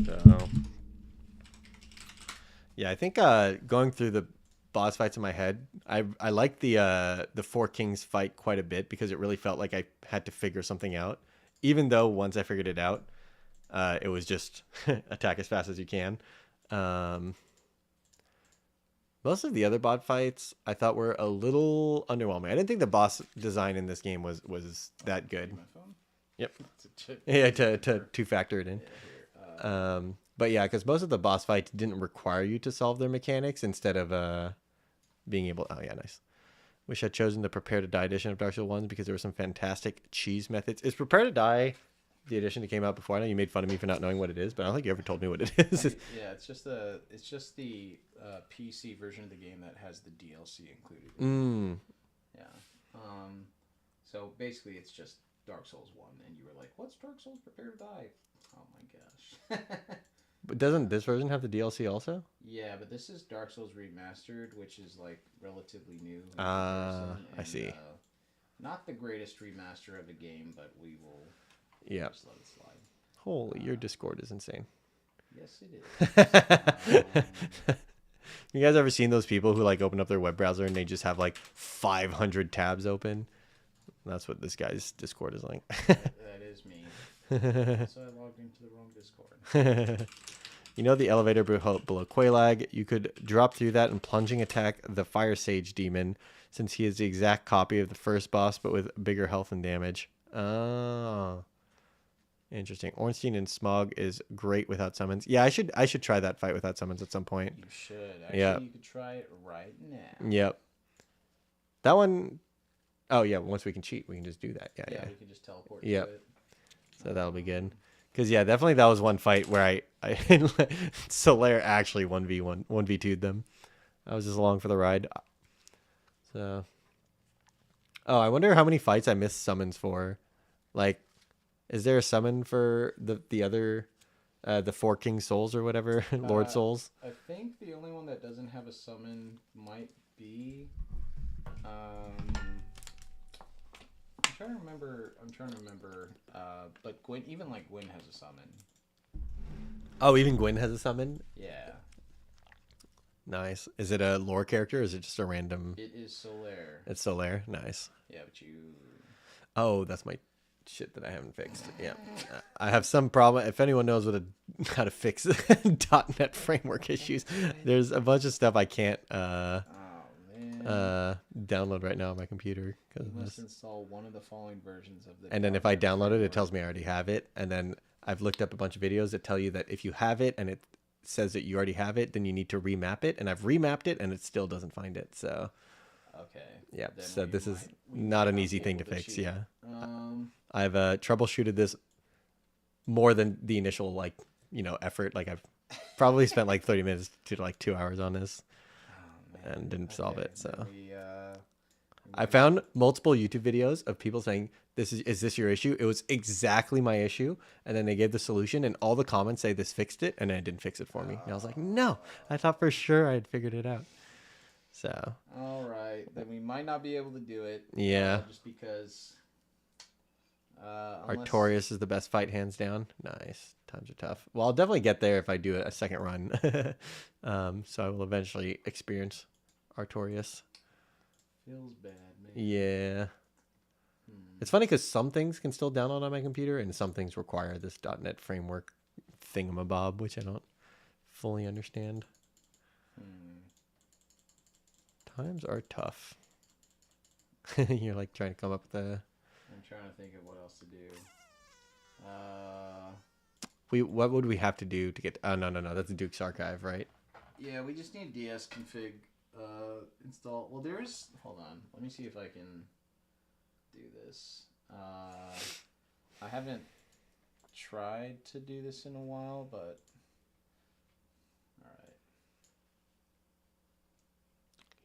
So, yeah, I think going through the boss fights in my head, I liked the Four Kings fight quite a bit because it really felt like I had to figure something out. Even though once I figured it out, it was just attack as fast as you can. Most of the other bot fights I thought were a little underwhelming. I didn't think the boss design in this game was that good. My phone? Yep. It's a chip. Yeah, to factor it in. Yeah, here. But yeah, because most of the boss fights didn't require you to solve their mechanics instead of being able. Oh yeah, nice. Wish I'd chosen the Prepare to Die edition of Dark Souls 1 because there were some fantastic cheese methods. Is Prepare to Die the edition that came out before? I know you made fun of me for not knowing what it is, but I don't think you ever told me what it is. Yeah, it's just the PC version of the game that has the DLC included. Yeah. So basically, it's just Dark Souls 1, and you were like, "What's Dark Souls Prepare to Die?" Oh my gosh. But doesn't this version have the DLC also? Yeah, but this is Dark Souls Remastered, which is like relatively new. in I comparison, see. Not the greatest remaster of a game, but we will Yeah. Just let it slide. Holy, your Discord is insane. Yes, it is. You guys ever seen those people who like open up their web browser and they just have like 500 tabs open? That's what this guy's Discord is like. That is me. So I logged into the wrong Discord. You know the elevator below Quelaag? You could drop through that and plunging attack the Fire Sage demon, since he is the exact copy of the first boss, but with bigger health and damage. Oh. Interesting. Ornstein and Smog is great without summons. Yeah, I should try that fight without summons at some point. You should. Actually, Yeah. you could try it right now. Yep. That one oh yeah, once we can cheat, we can just do that. Yeah, yeah. We can just teleport Yep. to it. So that'll be good. Because yeah, definitely that was one fight where I Solaire actually 1v2'd them. I was just along for the ride. So oh, I wonder how many fights I missed summons for. Like, is there a summon for the other the Four King Souls or whatever? Lord Souls? I think the only one that doesn't have a summon might be I'm trying to remember. But Gwyn, even like Gwyn has a summon. Oh, even Gwyn has a summon? Yeah. Nice. Is it a lore character or is it just a random? It is Solaire. It's Solaire. Nice. Yeah, but you. Oh, that's my shit that I haven't fixed. Yeah. I have some problem. If anyone knows how to fix .NET framework issues, there's a bunch of stuff I can't download right now on my computer. You must install one of the following versions of the. And then if I download it, it tells me I already have it. And then I've looked up a bunch of videos that tell you that if you have it and it says that you already have it, then you need to remap it. And I've remapped it and it still doesn't find it. So. Okay. Yeah. Then So this is we not an might easy be thing to able to fix. cheat. Yeah. I've I've troubleshooted this more than the initial effort. Like I've probably spent like 30 minutes to like 2 hours on this and didn't solve it. So I found multiple YouTube videos of people saying, is this your issue? It was exactly my issue. And then they gave the solution and all the comments say this fixed it. And then it didn't fix it for me. And I was like, no, I thought for sure I had figured it out. So. All right. Then we might not be able to do it. Yeah. Just because. Artorias is the best fight, hands down. Nice. Times are tough. Well, I'll definitely get there if I do a second run. So I will eventually experience Artorias. Feels bad, man. Yeah. It's funny because some things can still download on my computer and some things require this .NET framework thingamabob, which I don't fully understand. Times are tough. You're like trying to come up with a... I'm trying to think of what else to do. What would we have to do to get? Oh no, that's a Duke's Archive, right? Yeah, we just need DS config install. Well, there's. Hold on. Let me see if I can do this. I haven't tried to do this in a while, but all right.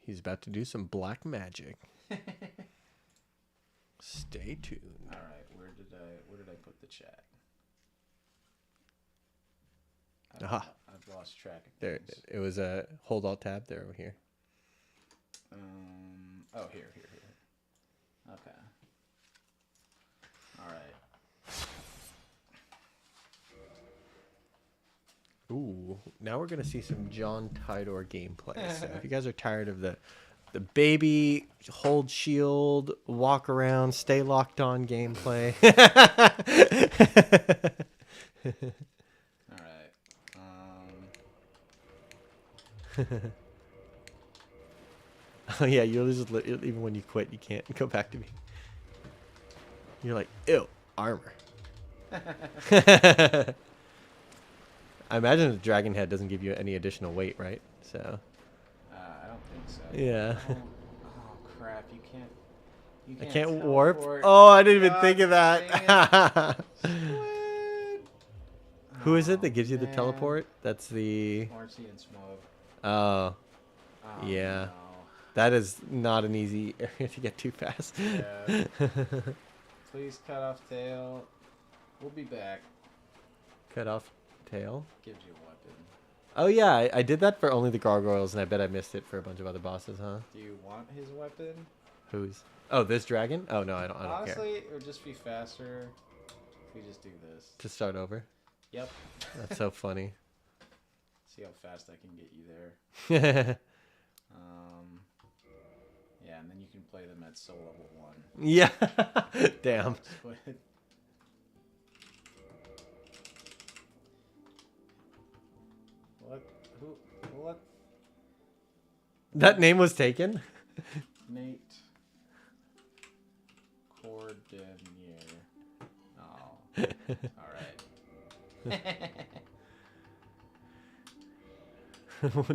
He's about to do some black magic. Stay tuned. All right, where did I put the chat? Aha. I've lost track of There, things. it was a hold alt tab. There, over here. Oh, here. Okay. All right. Ooh, now we're gonna see some John Titor gameplay. So if you guys are tired of the baby hold shield, walk around, stay locked on gameplay. All right. Oh yeah, you'll just even when you quit, you can't go back to me. You're like, ew, armor. I imagine the dragon head doesn't give you any additional weight, right? So. I don't think so. Yeah. Oh crap! You can't. I can't warp. teleport. Oh, I didn't even God think of that. What? Who is it that gives you the man. teleport? That's the. Marcy and Smoke. Oh, Oh, yeah. no. That is not an easy area to get too fast. Yeah. Please cut off tail. We'll be back. Cut off tail. Gives you a weapon. Oh yeah, I did that for only the gargoyles, and I bet I missed it for a bunch of other bosses, huh? Do you want his weapon? Who's? Oh, this dragon? Oh no, I don't care. Honestly, it would just be faster If we just do this. To start over. Yep. That's so funny. See how fast I can get you there. Yeah, and then you can play them at soul level 1. Yeah. Damn. Squid. What? Who? What? That name was taken? Nate Cordonier. Oh. Alright.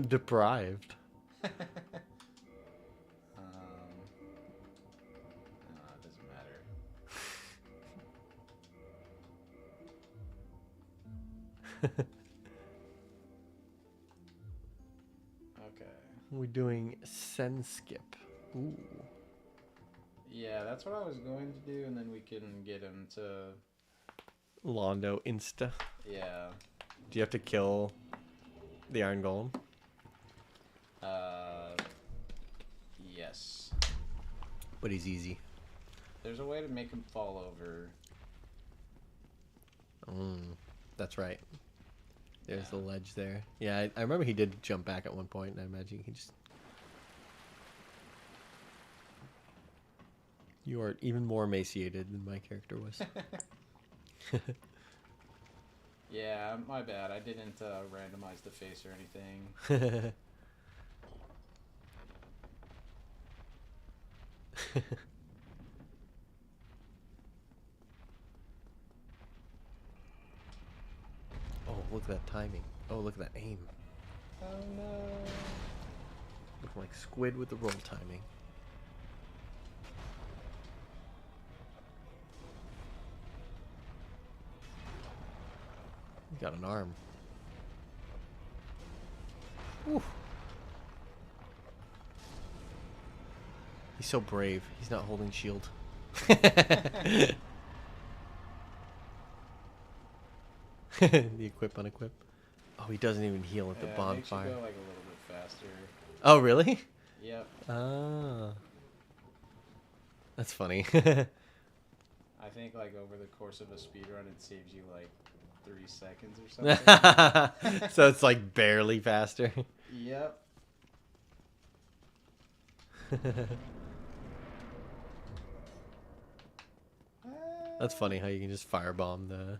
Deprived. No, it doesn't matter. Okay. We're doing send skip. Ooh. Yeah, that's what I was going to do, and then we can get him to... Londo Insta. Yeah. Do you have to kill the Iron Golem? Yes. But he's easy. There's a way to make him fall over. That's right. There's the ledge there. Yeah, I remember he did jump back at one point, and I imagine he just... You are even more emaciated than my character was. Yeah, my bad. I didn't randomize the face or anything. Oh, look at that timing. Oh, look at that aim. Oh no. Looking like Squid with the roll timing. He got an arm. Oof. He's so brave. He's not holding shield. The equip unequip. Oh, he doesn't even heal at the bonfire. Makes you go like a little bit faster. Oh, really? Yep. Ah. That's funny. I think like over the course of a speedrun it saves you like 3 seconds or something. So it's like barely faster. Yep. That's funny how you can just firebomb the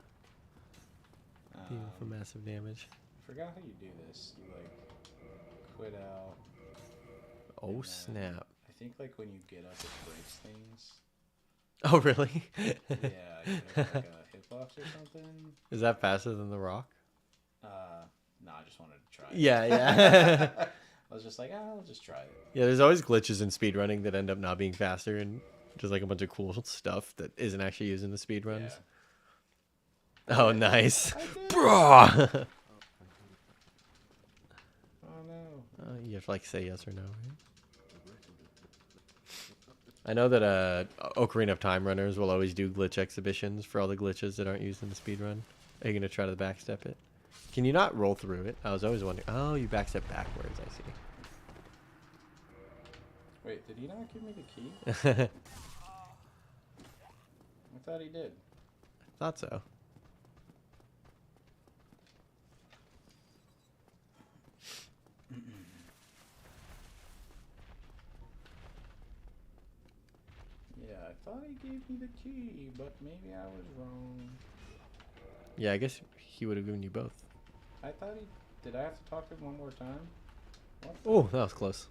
demon for massive damage. I forgot how you do this. You like quit out. Oh and then snap. I think like when you get up it breaks things. Oh really? Yeah, you have like a hitbox or something. Is that faster than the rock? No, I just wanted to try it. Yeah, yeah. I was just like, I'll just try it. Yeah, there's always glitches in speedrunning that end up not being faster and just like a bunch of cool stuff that isn't actually used in the speedruns. Yeah. Oh, nice. I did. Bro! Oh no. You have to like say yes or no, right? I know that Ocarina of Time runners will always do glitch exhibitions for all the glitches that aren't used in the speedrun. Are you going to try to backstep it? Can you not roll through it? I was always wondering. Oh, you backstep backwards, I see. Wait, did he not give me the key? I thought he did. Thought so. Yeah, I thought he gave me the key, but maybe I was wrong. Yeah, I guess he would have given you both. I thought he... Did I have to talk to him one more time? What the... Oh, that was close.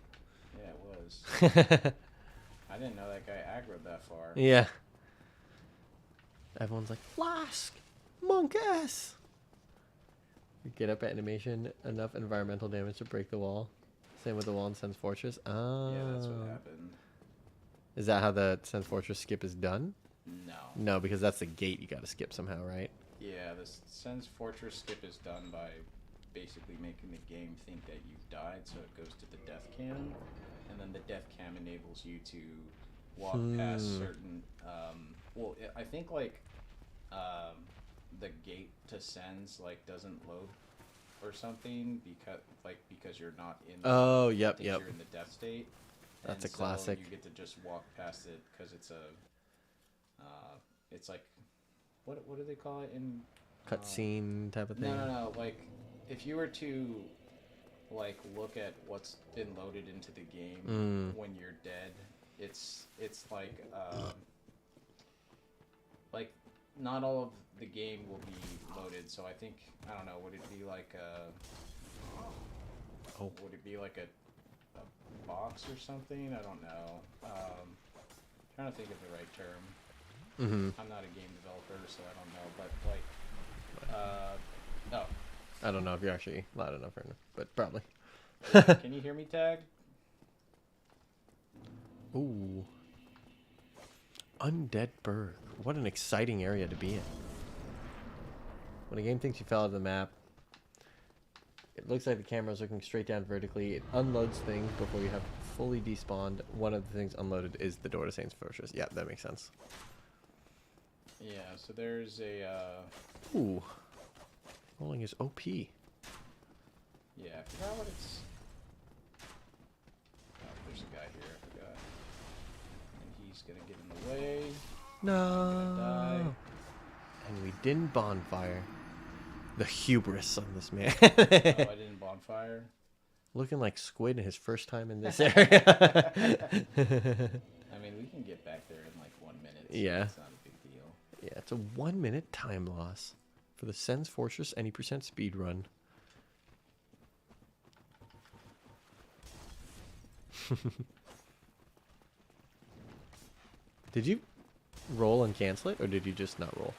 Yeah, it was. I didn't know that guy aggroed that far. Yeah. Everyone's like, Flask! Monkass! Get up at animation, enough environmental damage to break the wall. Same with the wall in Sen's Fortress. Oh. Yeah, that's what happened. Is that how the Sen's Fortress skip is done? No. No, because that's the gate you gotta skip somehow, right? Yeah, the Sen's Fortress skip is done by basically making the game think that you've died, so it goes to the death cam, and then the death cam enables you to walk past certain. Well, I think like the gate to Sen's like doesn't load or something because you're not in. Oh, yep, you're yep. in the death state. That's And a classic. So you get to just walk past it because it's a. It's like what do they call it in Cutscene type of thing. no, like if you were to like look at what's been loaded into the game when you're dead, it's like not all of the game will be loaded. So I think, I don't know, would it be like would it be like a box or something? I don't know. Trying to think of the right term. I'm not a game developer, so I don't know. But like, I don't know if you're actually loud enough right now, but probably. Can you hear me, Tag? Ooh. Undead Berg. What an exciting area to be in. When a game thinks you fell out of the map, it looks like the camera's looking straight down vertically. It unloads things before you have fully despawned. One of the things unloaded is the door to Saints Fortress. Yeah, that makes sense. Yeah, so there's a... Ooh. Rolling is OP. Yeah, I forgot what it's... Oh, there's a guy here, I forgot. And he's gonna get in the way. No. Die. And we didn't bonfire. The hubris on this man. Oh, I didn't bonfire. Looking like Squid his first time in this area. I mean, we can get back there in like 1 minute. So Yeah. It's not a big deal. Yeah, it's a 1 minute time loss for the Sens Fortress any percent speed run. Did you roll and cancel it, or did you just not roll?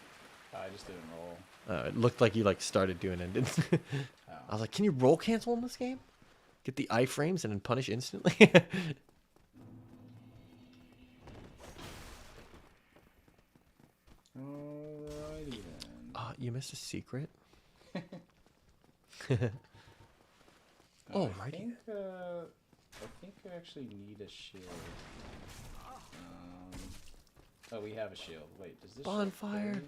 I just didn't roll. It looked like you like started doing it. Didn't it? Oh. I was like, can you roll cancel in this game? Get the iframes and then punish instantly? Alrighty then. You missed a secret? I Alrighty. think I actually need a shield. Oh, we have a shield. Wait, does this shield Bonfire. carry?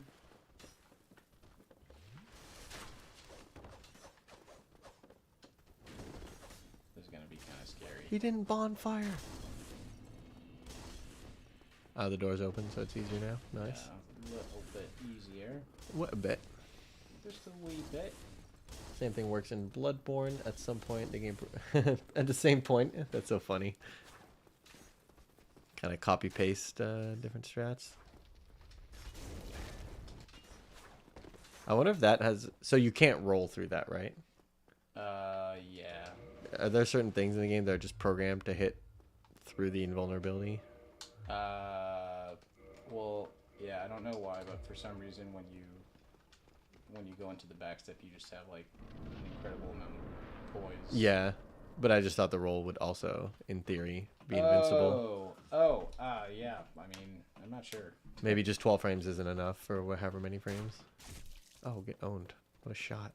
This is gonna be kind of scary. He didn't bonfire. The door's open, so it's easier now. Nice. Yeah, a little bit easier. What a bit. Just a wee bit. Same thing works in Bloodborne. At some point, the game at the same point. That's so funny. Kind of copy paste different strats. I wonder if that has. So you can't roll through that, right? Yeah. Are there certain things in the game that are just programmed to hit through the invulnerability? Well, yeah, I don't know why, but for some reason when you go into the backstep, you just have like an incredible amount of poise. Yeah, but I just thought the roll would also, in theory, be invincible. Yeah. I mean, I'm not sure. Maybe just 12 frames isn't enough for however many frames. Oh, get owned. What a shot.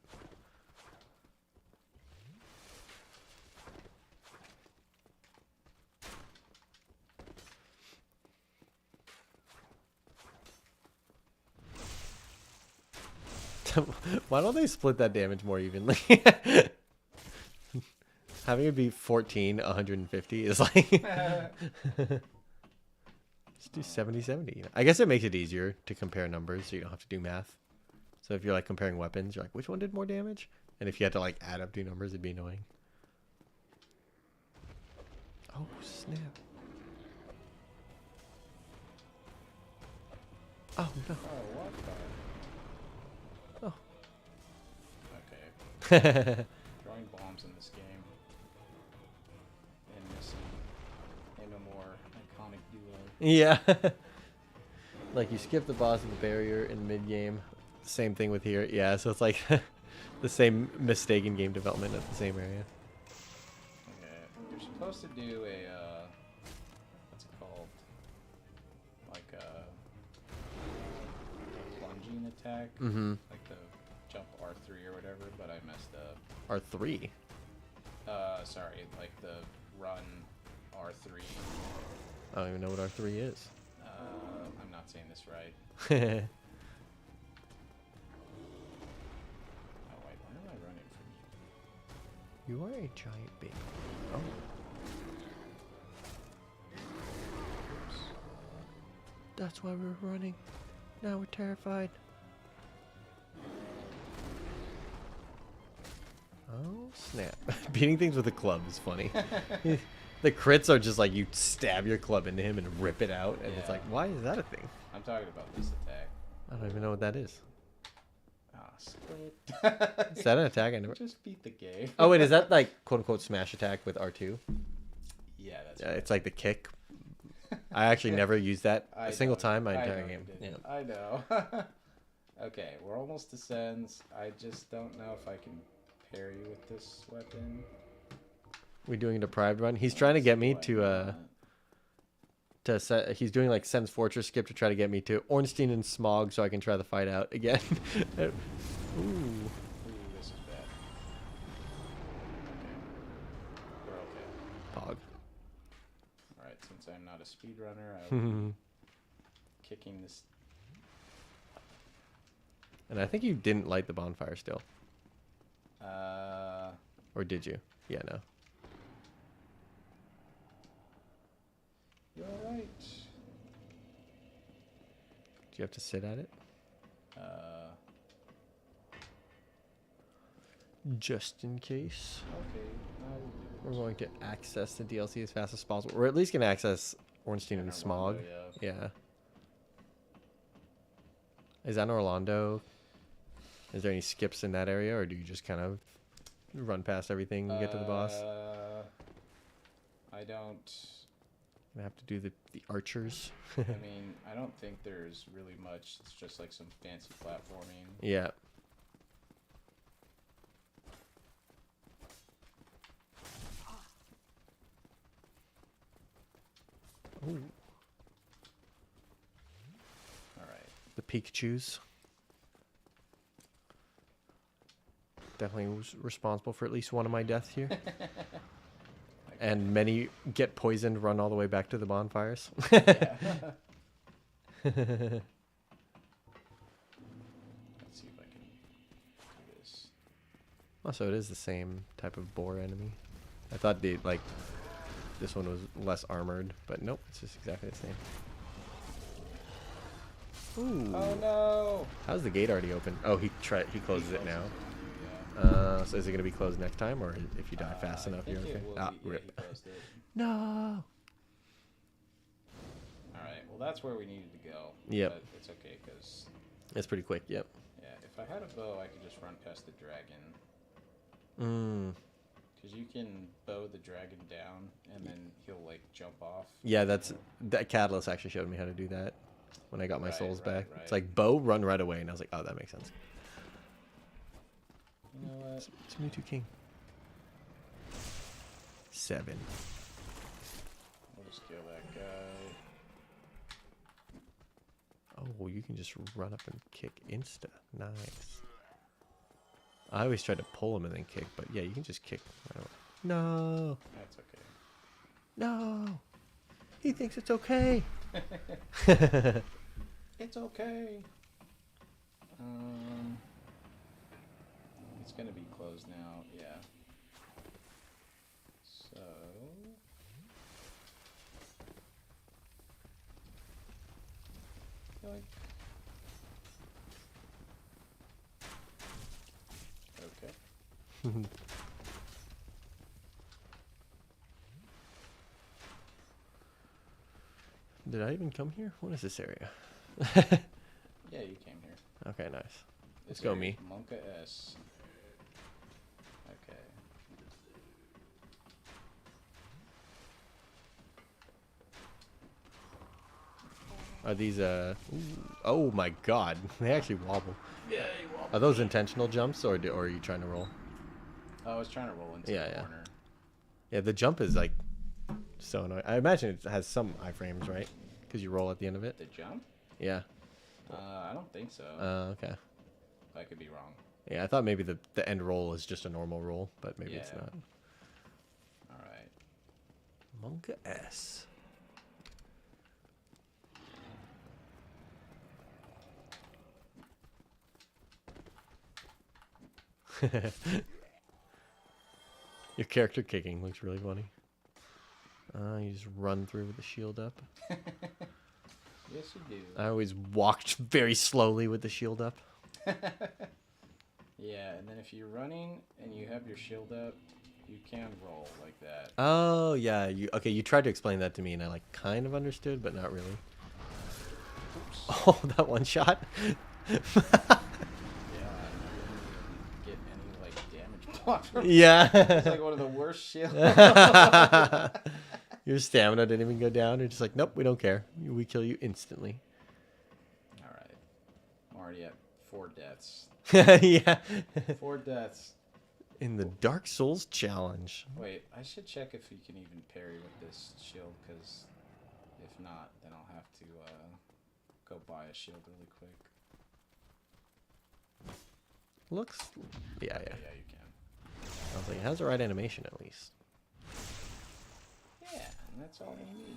Why don't they split that damage more evenly? Having it be 14, 150 is like... Let's do 70-70. You know? I guess it makes it easier to compare numbers so you don't have to do math. So if you're like comparing weapons, you're like, which one did more damage? And if you had to like add up two numbers, it'd be annoying. Oh, snap. Oh, no. Oh, what the? Oh. Okay. Throwing bombs in this game. And missing. And a more iconic duo. Yeah. Like you skip the boss of the barrier in mid-game. Same thing with here. Yeah, so it's like the same mistake in game development at the same area. Okay. You're supposed to do a, what's it called? Like a plunging attack. Mm-hmm. Like the jump R3 or whatever, but I messed up. R3. Sorry, like the run R3. I don't even know what R3 is. I'm not saying this right. Oh wait, why am I running from you? You are a giant baby. Oh. Oops. That's why we're running. Now we're terrified. snap. Beating things with a club is funny. The crits are just like you stab your club into him and rip it out, and it's Yeah. like, why is that a thing? I'm talking about this attack. I don't even know what that is. Ah, split. Is that an attack? I never... Just beat the game. Oh wait, is that like quote unquote smash attack with R2? Yeah, that's Yeah, right. it's like the kick. I actually never used that I a single know, time my I entire know game. you Yeah. didn't. I know. Okay, we're almost to Sens. I just don't know if I can parry with this weapon. We doing a deprived run. He's trying to get me Why to set. He's doing like Sen's Fortress skip to try to get me to Ornstein and Smog so I can try the fight out again. Ooh. Ooh, this is bad. Okay. We're okay. Pog. Alright, since I'm not a speedrunner, I will be kicking this. And I think you didn't light the bonfire still. Uh, Or did you? Yeah, no. you're alright. Do you have to sit at it? Just in case. Okay. I will do it. We're going to access the DLC as fast as possible. We're at least going to access Ornstein and Smog. Orlando, yeah. Yeah. Is that in Orlando? Is there any skips in that area, or do you just kind of run past everything and get to the boss? I don't. I have to do the archers. I mean, I don't think there's really much. It's just like some fancy platforming. Yeah. Ooh, All right. the Pikachus. Definitely was responsible for at least one of my deaths here. And many get poisoned, run all the way back to the bonfires. Yeah. Let's see if I can do this. Oh, so it is the same type of boar enemy. I thought this one was less armored, but nope, it's just exactly the same. Ooh. Oh no! How's the gate already open? Oh, he closes it now. Yeah. So is it gonna be closed next time, or if you die fast I enough, think you're okay? it will Ah, be- yeah, rip. he closed it. No. All right. Well, that's where we needed to go. Yep. But it's okay because It's pretty quick. Yep. yeah, if I had a bow, I could just run past the dragon. Mm. Because you can bow the dragon down, and then he'll like jump off. Yeah, that Catalyst actually showed me how to do that when I got my Right, souls right, back. right. It's like bow, run right away, and I was like, oh, that makes sense. You know what? It's Mewtwo King. 7. We'll just kill that guy. Oh, you can just run up and kick insta. Nice. I always tried to pull him and then kick, but yeah, you can just kick right away. No. That's okay. No. He thinks it's okay. It's okay. It's gonna be closed now. Yeah. So. Like. Okay. Did I even come here? What is this area? Yeah, you came here. Okay, nice. This Let's go, area me. is Monka S. Okay. Are these ooh, oh my god, they actually wobble. Yeah, you wobble. Are those intentional jumps, or are you trying to roll? I was trying to roll into Yeah, the yeah. corner. Yeah, the jump is like so annoying. I imagine it has some iframes, right? Because you roll at the end of it. The jump? Yeah. I don't think so. Okay. I could be wrong. Yeah, I thought maybe the end roll is just a normal roll, but maybe it's Yeah. not. All right. Monka S. Your character kicking looks really funny. You just run through with the shield up. Yes, you do. I always walked very slowly with the shield up. Yeah, and then if you're running and you have your shield up, you can roll like that. Oh yeah, you tried to explain that to me and I like kind of understood, but not really. Oops. Oh, that one shot. Yeah, I didn't get any like damage block from it. Yeah. It's like one of the worst shields. Your stamina didn't even go down. You're just like, nope, we don't care. We kill you instantly. All right, I'm already at 4 deaths. Yeah. 4 deaths. In the Dark Souls challenge. Wait, I should check if you can even parry with this shield, because if not, then I'll have to go buy a shield really quick. Looks. Yeah. Yeah, you can. I was like, it has the right animation at least. Yeah, and that's all you need.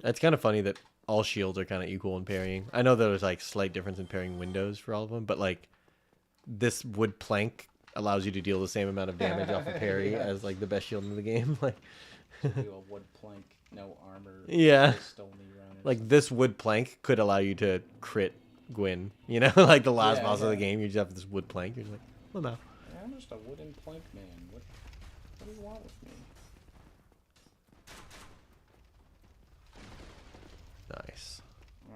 It's kind of funny that all shields are kind of equal in parrying. I know there's like slight difference in parrying windows for all of them, but like this wood plank allows you to deal the same amount of damage off a parry Yeah. as like the best shield in the game. Like, Do a wood plank, no armor. Yeah. Pistol me run or like this wood plank could allow you to crit Gwyn. You know, like the last Yeah, boss of the yeah. game, you just have this wood plank. You're just like, well, no. something. Yeah, I'm just a wooden plank man. What do you want with me? Nice.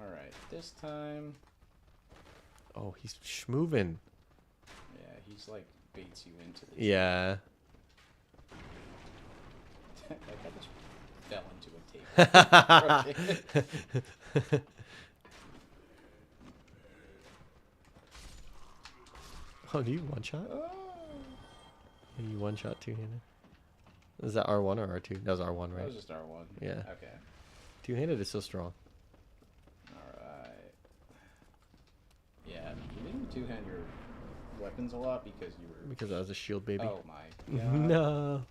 All right, this time, Oh, he's schmoving. yeah, he's like baits you into this. Yeah. Like I just fell into a table. Oh, do you one shot? Oh. You one shot two handed. Is that R1 or R2? That was R1, That right? was just R1. Yeah. Okay. Two handed is so strong. Alright. Yeah, you didn't two-hand your weapons a lot because you were... Because I was a shield baby. Oh my god. No.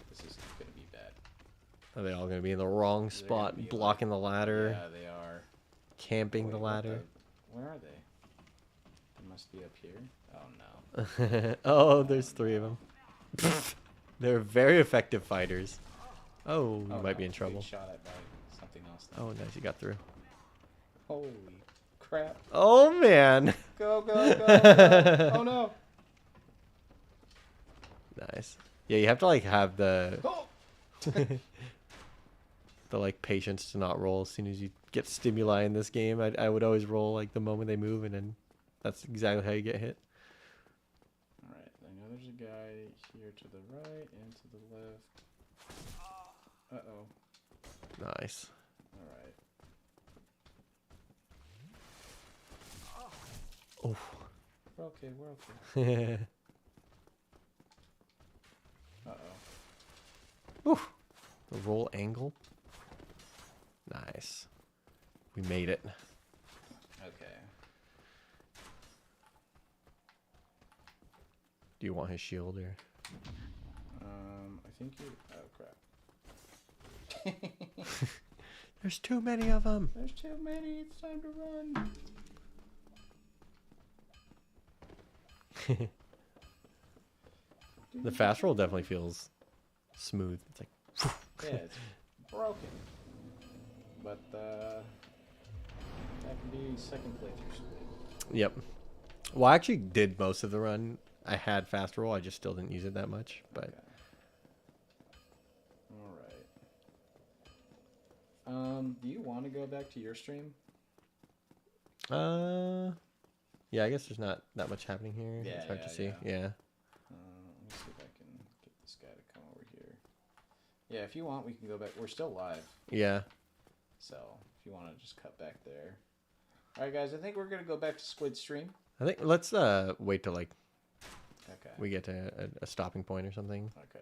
This is gonna be bad. Are they all going to be in the wrong They're spot, gonna be blocking the ladder, Yeah, they are. camping Wait, the what ladder? Where are they? They must be up here. Oh no. Oh, there's 3 of them. They're very effective fighters. Oh, you Oh, might be no, in trouble. being shot at by something else now. Oh, nice. You got through. Holy crap. Oh, man. Go, go, go, go. Oh no. Nice. Yeah, you have to, like, have the... Oh. the, like, patience to not roll as soon as you get stimuli in this game. I would always roll, like, the moment they move, and then that's exactly how you get hit. Alright, I know there's a guy here to the right and to the left. Uh-oh. Nice. Alright. Oh. We're okay, we're okay. Uh-oh. Ooh. The roll angle. Nice. We made it. Okay. Do you want his shield or? I think you... Oh, crap. There's too many of them. There's too many. It's time to run. The fast roll definitely feels smooth. It's like, Yeah, it's broken. But, that can be second playthrough speed. yep. Well, I actually did most of the run. I had fast roll. I just still didn't use it that much. But Okay. Alright. Do you want to go back to your stream? yeah, I guess there's not that much happening here. Yeah, it's hard to see. yeah. Yeah. Let me see if I can get this guy to come over here. Yeah, if you want, we can go back. We're still live, Yeah. so if you want to just cut back there. Alright, guys, I think we're going to go back to Squid Stream. I think let's wait till like Okay. we get to a stopping point or something. Okay.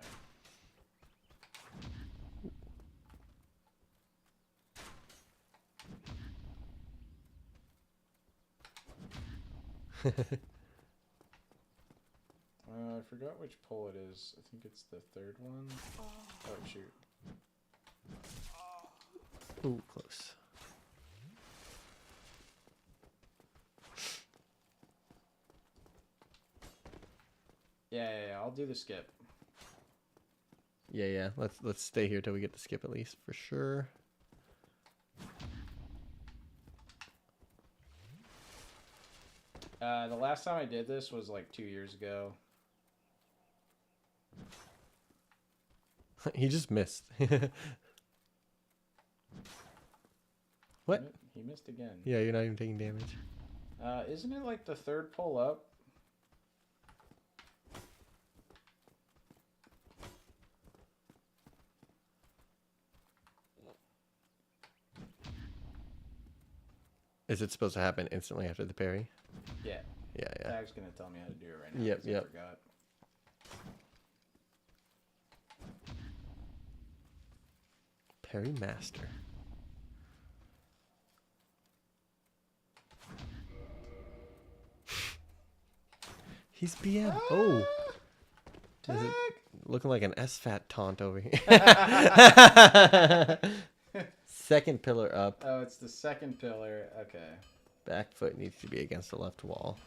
I forgot which pole it is. I think it's the third one. Oh, shoot. Ooh, close. Yeah, I'll do the skip. Yeah. Let's stay here till we get the skip at least for sure. The last time I did this was like 2 years ago. He just missed. What? He missed again. Yeah, you're not even taking damage. Isn't it like the third pull up? Is it supposed to happen instantly after the parry? Yeah. Yeah, yeah. Tag's gonna tell me how to do it right now. Yep, 'Cause I yep. forgot. Parry master. He's BM. Oh. Is it looking like an SFAT taunt over here? Second pillar up. Oh, it's the second pillar. Okay. Back foot needs to be against the left wall.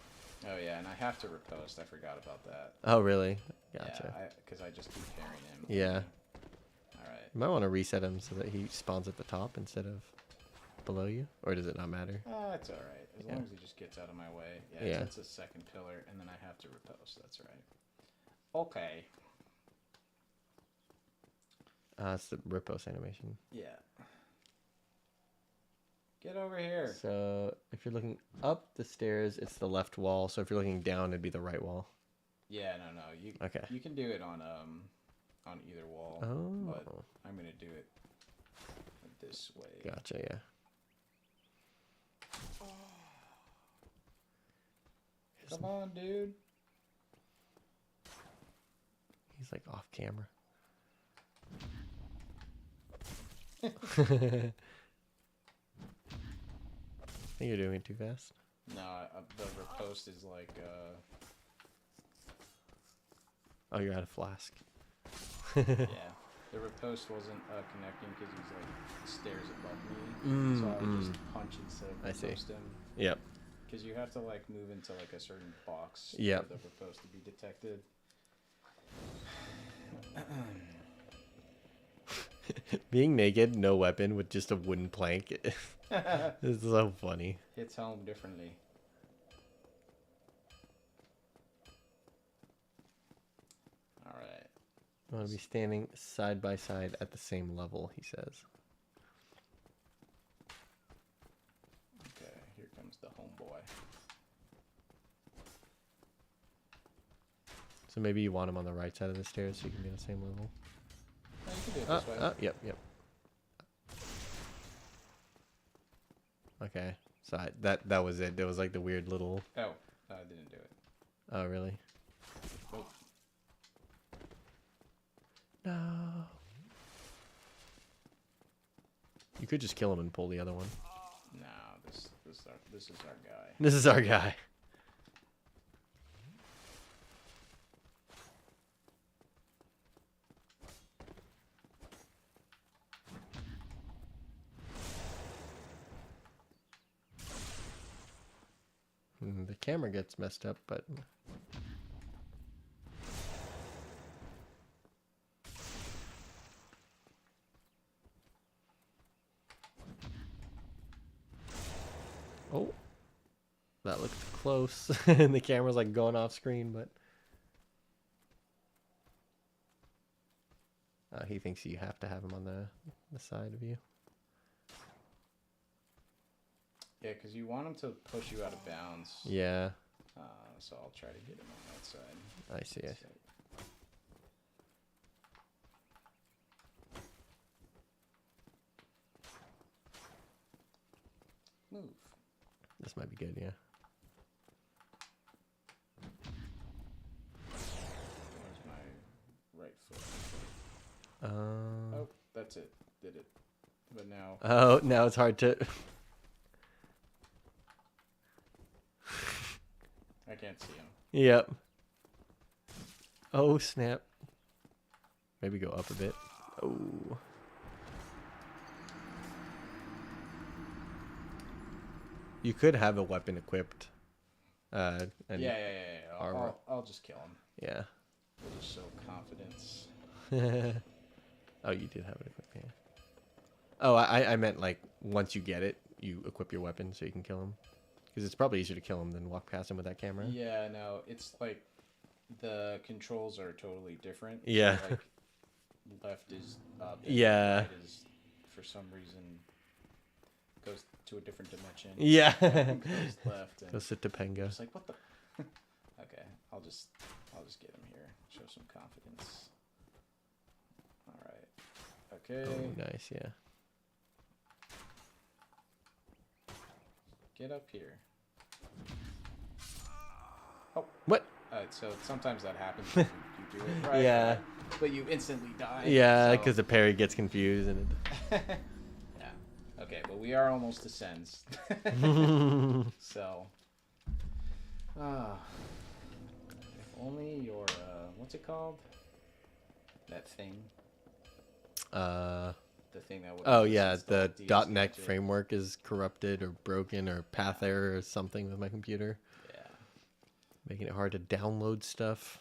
Oh yeah, and I have to riposte. I forgot about that. Oh, really? Gotcha. Yeah, because I just keep carrying him. Yeah. All right. You might want to reset him so that he spawns at the top instead of below you. Or does it not matter? It's all right. As long as he just gets out of my way. Yeah, Yeah. it's a second pillar, and then I have to riposte. That's right. Okay. It's the riposte animation. Yeah. Get over here. So if you're looking up the stairs, it's the left wall. So if you're looking down, it'd be the right wall. Yeah, no. Okay. You can do it on either wall. Oh. But I'm gonna do it this way. Gotcha, yeah. Come on, dude. He's like off camera. I think you're doing it too fast. No, the riposte is like Oh, you're out of flask. yeah. The riposte wasn't connecting because he's like stairs above me, so I would just punch instead of I see. riposte him. Yep. Because you have to like move into like a certain box Yep. for the riposte to be detected. Being naked, no weapon, with just a wooden plank. This is so funny. Hits home differently. Alright. I want to be standing side by side at the same level, he says. Okay, here comes the homeboy. So maybe you want him on the right side of the stairs so you can be on the same level. No, you can do it this way. Yep, yep. Okay, so that was it. There was like the weird little. Oh, I didn't do it. Oh, really? Nope. No. You could just kill him and pull the other one. No, this is our guy. This is our guy. The camera gets messed up, but oh, that looked close. And the camera's like going off screen, but he thinks you have to have him on the side of you. Yeah, because you want him to push you out of bounds. Yeah, So I'll try to get him on that side. I see. Move. This might be good, yeah. Where's my right foot? Oh, that's it. Did it. But now. Oh, now it's hard to. I can't see him. Yep. Oh, snap. Maybe go up a bit. Oh. You could have a weapon equipped. And Yeah. armor. I'll just kill him. Yeah. We'll just show confidence. Oh, you did have it equipped, yeah. Oh, I meant like once you get it, you equip your weapon so you can kill him. Because it's probably easier to kill him than walk past him with that camera. Yeah, no, it's like the controls are totally different. Yeah. So, like, left is up. And Yeah. Right is, for some reason, goes to a different dimension. Yeah. Goes left. And Go sit to Penga. it's like, what the? Okay, I'll just get him here. Show some confidence. All right. Okay. Oh, nice, yeah. Get up here. Oh. What? So sometimes that happens when you do it right. Yeah. But you instantly die. Yeah, so- because the parry gets confused and Yeah. Okay, but we are almost to Sens. So. If only your what's it called? That thing. The thing that would. Oh yeah, the install .NET Magic. framework is corrupted or broken or path error or something with my computer, Yeah. making it hard to download stuff.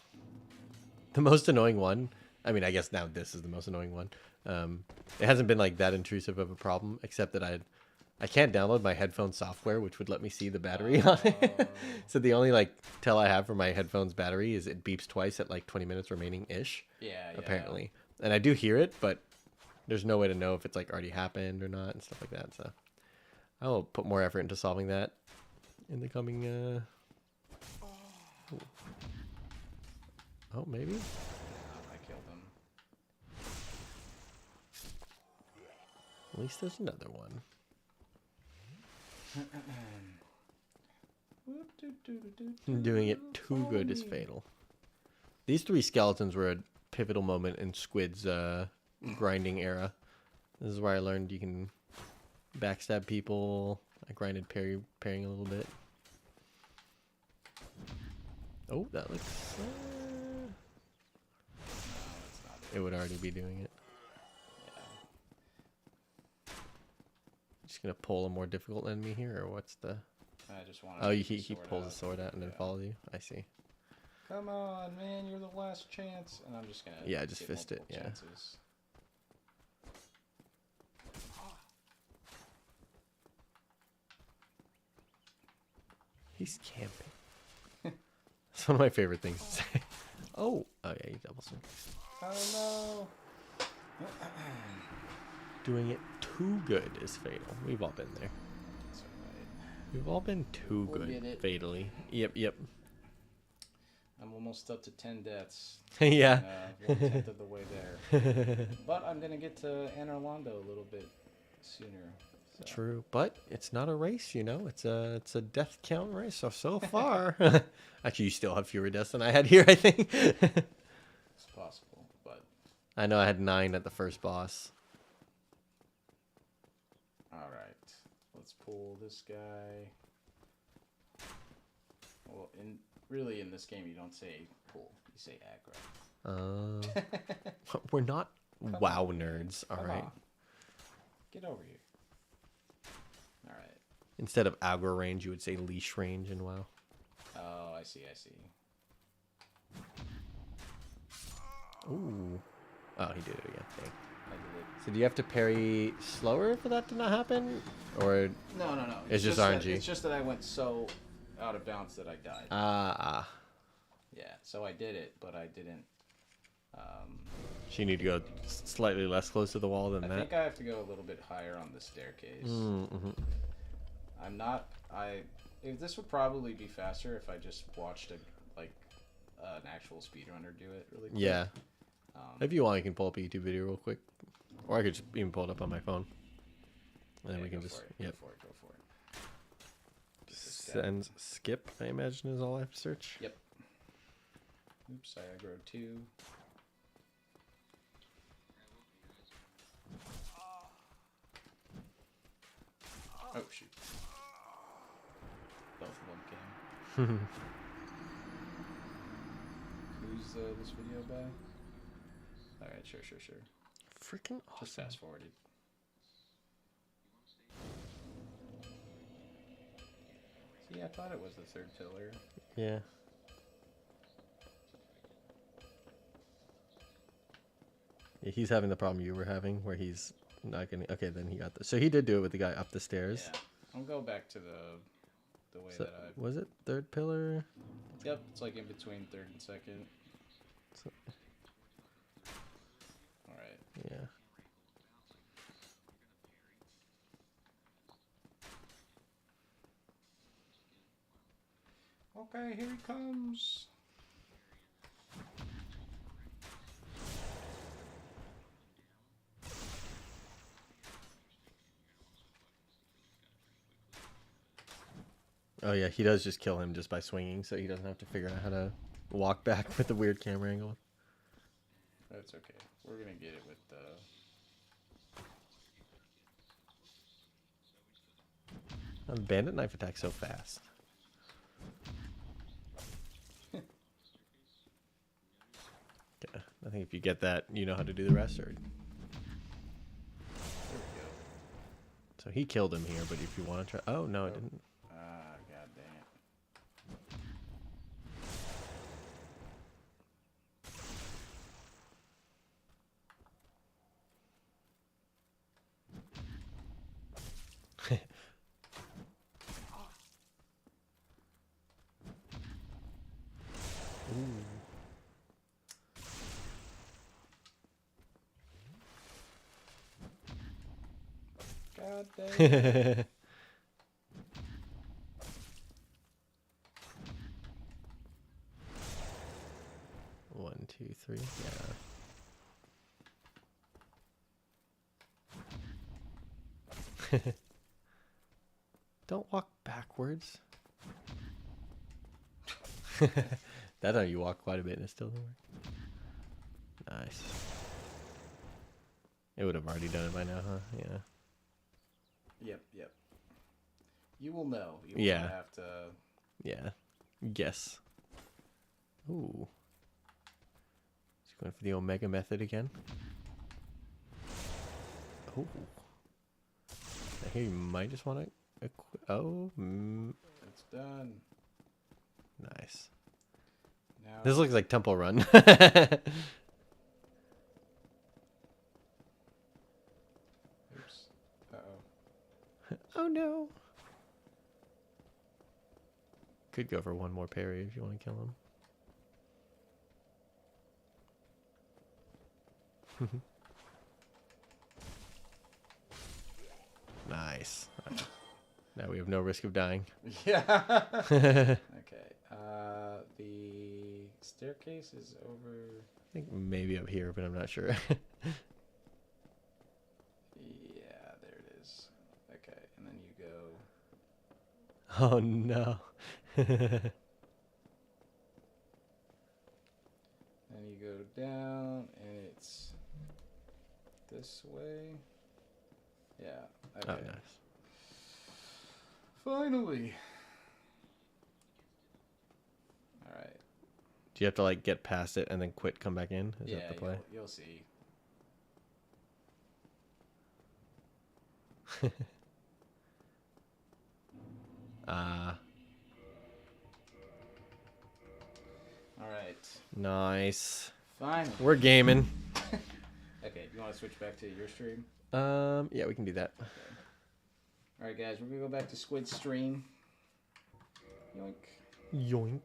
The most annoying one, I mean, I guess now this is the most annoying one. It hasn't been like that intrusive of a problem, except that I can't download my headphone software, which would let me see the battery on it. So the only like tell I have for my headphones battery is it beeps twice at like 20 minutes remaining ish. Yeah. Apparently, and I do hear it, but there's no way to know if it's like already happened or not and stuff like that. So I will put more effort into solving that in the coming. Oh, maybe. I killed him. At least there's another one. Doing it too good is fatal. These 3 skeletons were a pivotal moment in Squid's grinding era. This is where I learned you can backstab people. I grinded parrying a little bit. Oh, that looks... it would already be doing it. Just gonna pull a more difficult enemy here, or what's the... I just want. Oh, he pulls the sword out and then follows you. I see. Come on, man! You're the last chance, and I'm just gonna. Yeah, just get fist it, multiple yeah. chances. He's camping. That's one of my favorite things to say. Oh, yeah, he double swing. Oh no! Doing it too good is fatal. We've all been there. That's alright. We've all been too We'll good, get it. fatally. Yep. I'm almost up to 10 deaths. Yeah. 1/10 of the way there. But I'm gonna get to Anor Londo a little bit sooner. So. True, but it's not a race, you know. It's a death count race. So far, actually, you still have fewer deaths than I had here. I think. It's possible, but I know I had 9 at the first boss. all right. Let's pull this guy. Well, in this game, you don't say pull. You say aggro. We're not WoW nerds, all Come right. on. Get over here. All right. Instead of aggro range, you would say leash range in WoW. Oh, I see. Ooh. Oh, he did it again. Dang. I did it. So do you have to parry slower for that to not happen, or No. It's just that- RNG. It's just that I went so out of bounds that I died. Yeah, so I did it, but I didn't. So you need to go slightly less close to the wall than I that. think I have to go a little bit higher on the staircase. Mm-hmm. I'm not. This would probably be faster if I just watched an actual speedrunner do it really quick. Yeah. If you want, you can pull up a YouTube video real quick, or I could just even pull it up on my phone, and then Yeah, we can go just for it, yep. Go for it. Just a step. Send skip. I imagine is all I have to search. Yep. Oops, I aggro 2. Oh shoot. Both of them came. Who's this video by? Alright, sure. Freaking Just awesome. fast forwarded. See, I thought it was the third pillar. Yeah. Yeah, he's having the problem you were having, where he's not getting. Okay, then he got this. So he did do it with the guy up the stairs. Yeah. I'll go back to the the way So, that I. was it third pillar? Yep, it's like in between third and second. So, All right. yeah. Okay, here he comes. Oh yeah, he does just kill him just by swinging, so he doesn't have to figure out how to walk back with the weird camera angle. That's okay. We're gonna get it with the. The bandit knife attacks so fast. Yeah, I think if you get that, you know how to do the rest. Or... There we go. So he killed him here, but if you want to try, oh no, it didn't. Ah, god dang it. God dang it. One, two, three. Yeah. Don't walk backwards. That's how you walk quite a bit and it still doesn't work. Nice. It would have already done it by now, huh? Yeah. Yep. You will know. You will Yeah. have to. Yeah. Guess. Ooh. He's going for the Omega method again. Oh. I hear you might just want to oh. It's done. Nice. Now. This looks like Temple Run. Oops. Uh-oh. Oh no. Could go for one more parry if you want to kill him. Nice. Now we have no risk of dying. Yeah. Okay. The staircase is over. I think maybe up here, but I'm not sure. Yeah, there it is. Okay, and then you go. Oh no. Then you go down, and it's this way. Yeah. Okay. Oh, nice. Finally. All right. Do you have to like get past it and then quit, come back in? Is Yeah, that the play? you'll see. All right. Nice. Fine. We're gaming. Okay, you want to switch back to your stream? Yeah, we can do that. All right, guys, we're gonna go back to Squid's stream. Yoink. Yoink.